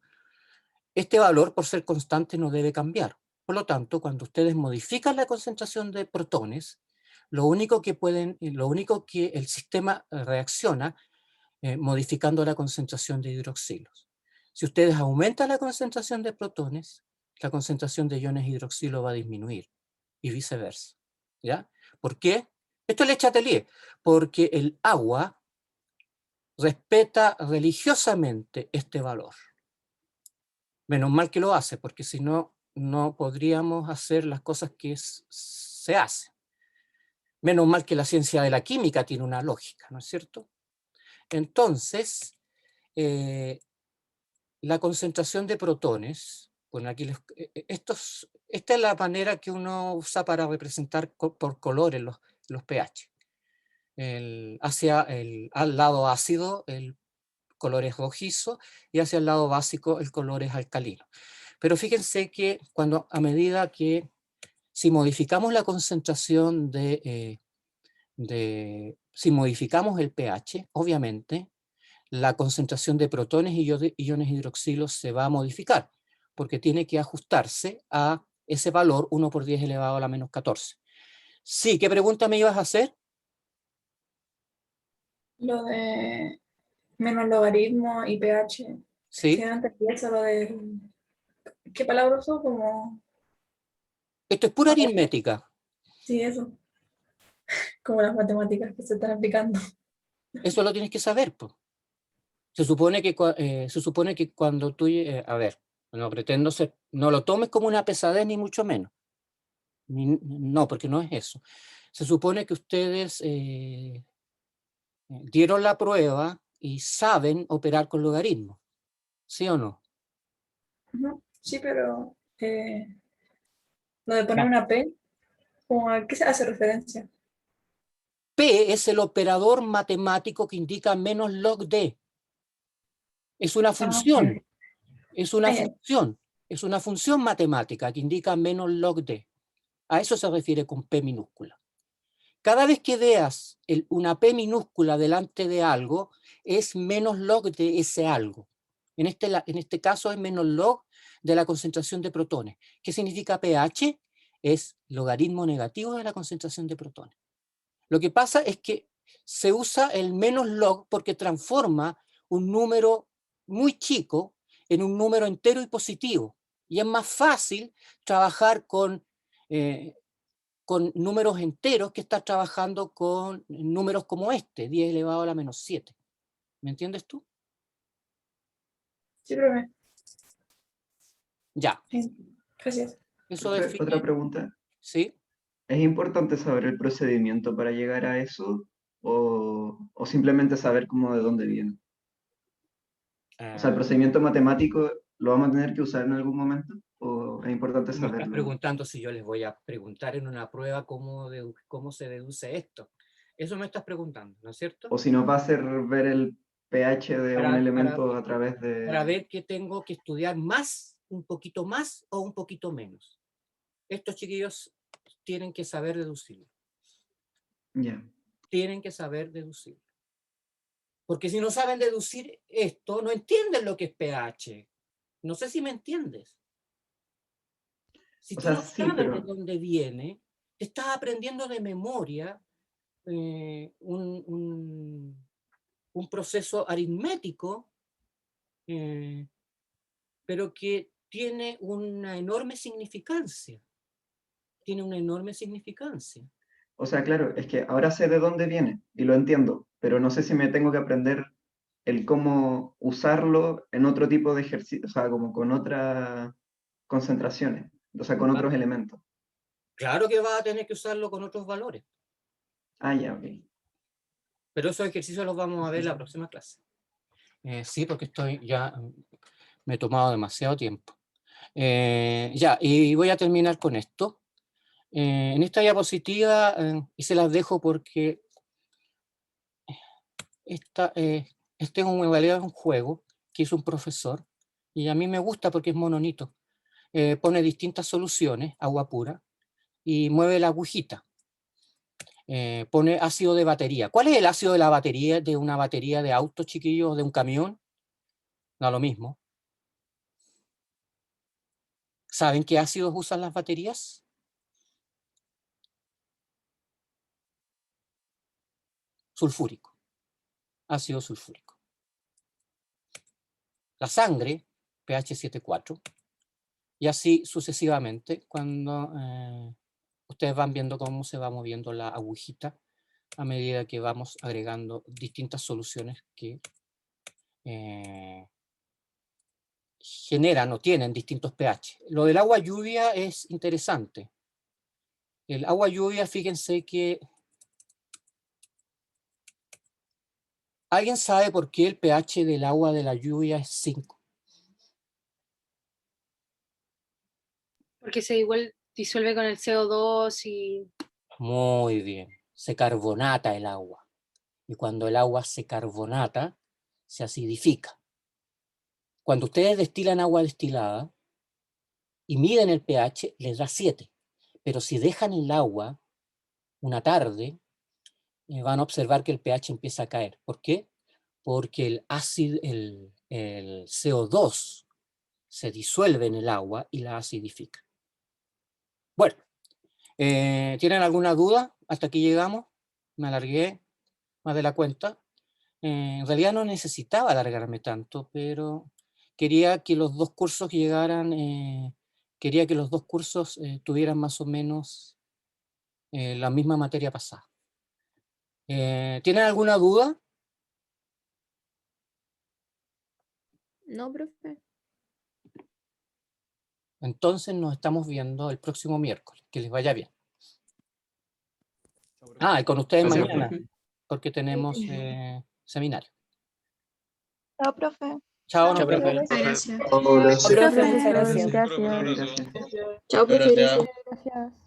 este valor, por ser constante, no debe cambiar. Por lo tanto, cuando ustedes modifican la concentración de protones, lo único que el sistema reacciona modificando la concentración de hidroxilos. Si ustedes aumentan la concentración de protones, la concentración de iones hidroxilo va a disminuir y viceversa. ¿Ya? ¿Por qué? Esto es Le Chatelier, porque el agua respeta religiosamente este valor. Menos mal que lo hace, porque si no, no podríamos hacer las cosas que se hacen. Menos mal que la ciencia de la química tiene una lógica, ¿no es cierto? Entonces, la concentración de protones, bueno, aquí esta es la manera que uno usa para representar por colores los pH. Al lado ácido, el color es rojizo, y hacia el lado básico, el color es alcalino. Pero fíjense que a medida que, si modificamos la concentración si modificamos el pH, obviamente, la concentración de protones y iones hidroxilos se va a modificar, porque tiene que ajustarse a ese valor 1 por 10 elevado a la menos 14. Sí, ¿qué pregunta me ibas a hacer? lo de menos logaritmo y pH. Sí. Si no entendí eso, lo de... ¿Qué palabra usó? Como... Esto es pura aritmética. Sí, eso. Como las matemáticas que se están aplicando. Eso lo tienes que saber, pues. Se supone que cuando tú... a ver, no pretendo ser... No lo tomes como una pesadez, ni mucho menos. No, porque no es eso. Se supone que ustedes dieron la prueba y saben operar con logaritmos. ¿Sí o no? Sí, pero lo de poner una P, ¿a qué se hace referencia? P es el operador matemático que indica menos log D. Es una función. Es una función matemática que indica menos log D. A eso se refiere con P minúscula. Cada vez que veas una P minúscula delante de algo, es menos log de ese algo. En este caso es menos log de la concentración de protones. ¿Qué significa pH? Es logaritmo negativo de la concentración de protones. Lo que pasa es que se usa el menos log porque transforma un número muy chico en un número entero y positivo. Y es más fácil trabajar con con números enteros que estás trabajando con números como este, 10 elevado a la menos 7. ¿Me entiendes tú? Sí, profe. Ya. Sí, gracias. Eso Profe, define. otra pregunta. ¿Sí? ¿Es importante saber el procedimiento para llegar a eso o simplemente saber cómo de dónde viene? O sea, ¿el procedimiento matemático lo vamos a tener que usar en algún momento o es importante Me estás saberlo? preguntando si yo les voy a preguntar en una prueba cómo se deduce esto. Eso me estás preguntando, ¿no es cierto? O si nos va a hacer ver el pH de un elemento a través Para de... ver que tengo que estudiar más, un poquito más o un poquito menos. Estos chiquillos tienen que saber deducirlo. Ya. Tienen que saber deducir. Porque si no saben deducir esto, no entienden lo que es pH. No sé si me entiendes. Si O tú sea, no sí, sabes de pero... dónde viene, estás aprendiendo de memoria un proceso aritmético, pero que tiene una enorme significancia. Tiene una enorme significancia. O sea, claro, es que ahora sé de dónde viene y lo entiendo, pero no sé si me tengo que aprender el cómo usarlo en otro tipo de ejercicio, o sea, como con otras concentraciones, o sea, con otros elementos. Claro que vas a tener que usarlo con otros valores. Ah, ya, ok. Pero esos ejercicios los vamos a ver en la próxima clase. Sí, porque me he tomado demasiado tiempo. Ya, y voy a terminar con esto. En esta diapositiva, y se las dejo porque este es un juego que hizo un profesor, y a mí me gusta porque es mononito. Pone distintas soluciones, agua pura, y mueve la agujita. Pone ácido de batería. ¿Cuál es el ácido de la batería de una batería de auto, chiquillos, de un camión? No, lo mismo. ¿Saben qué ácidos usan las baterías? Sulfúrico. Ácido sulfúrico. La sangre, pH 7,4. Y así sucesivamente, cuando ustedes van viendo cómo se va moviendo la agujita a medida que vamos agregando distintas soluciones que generan o tienen distintos pH. Lo del agua lluvia es interesante. El agua lluvia, fíjense que... ¿Alguien sabe por qué el pH del agua de la lluvia es 5? Porque se igual disuelve con el CO2 y... Muy bien. Se carbonata el agua. Y cuando el agua se carbonata, se acidifica. Cuando ustedes destilan agua destilada y miden el pH, les da 7. Pero si dejan el agua una tarde, van a observar que el pH empieza a caer. ¿Por qué? Porque el CO2 se disuelve en el agua y la acidifica. Bueno, ¿tienen alguna duda? Hasta aquí llegamos. Me alargué más de la cuenta. En realidad no necesitaba alargarme tanto, pero quería que los dos cursos llegaran, quería que los dos cursos tuvieran más o menos la misma materia pasada. ¿Tienen alguna duda? No, profe. Entonces nos estamos viendo el próximo miércoles. Que les vaya bien. Ah, y con ustedes Gracias, mañana, profe. porque tenemos seminario. Chao, profe. Chao, nos Chao, vemos. profe. Gracias. Oh, gracias. Profe, muchas Gracias. gracias. Gracias. Chao, profe. Gracias. Gracias.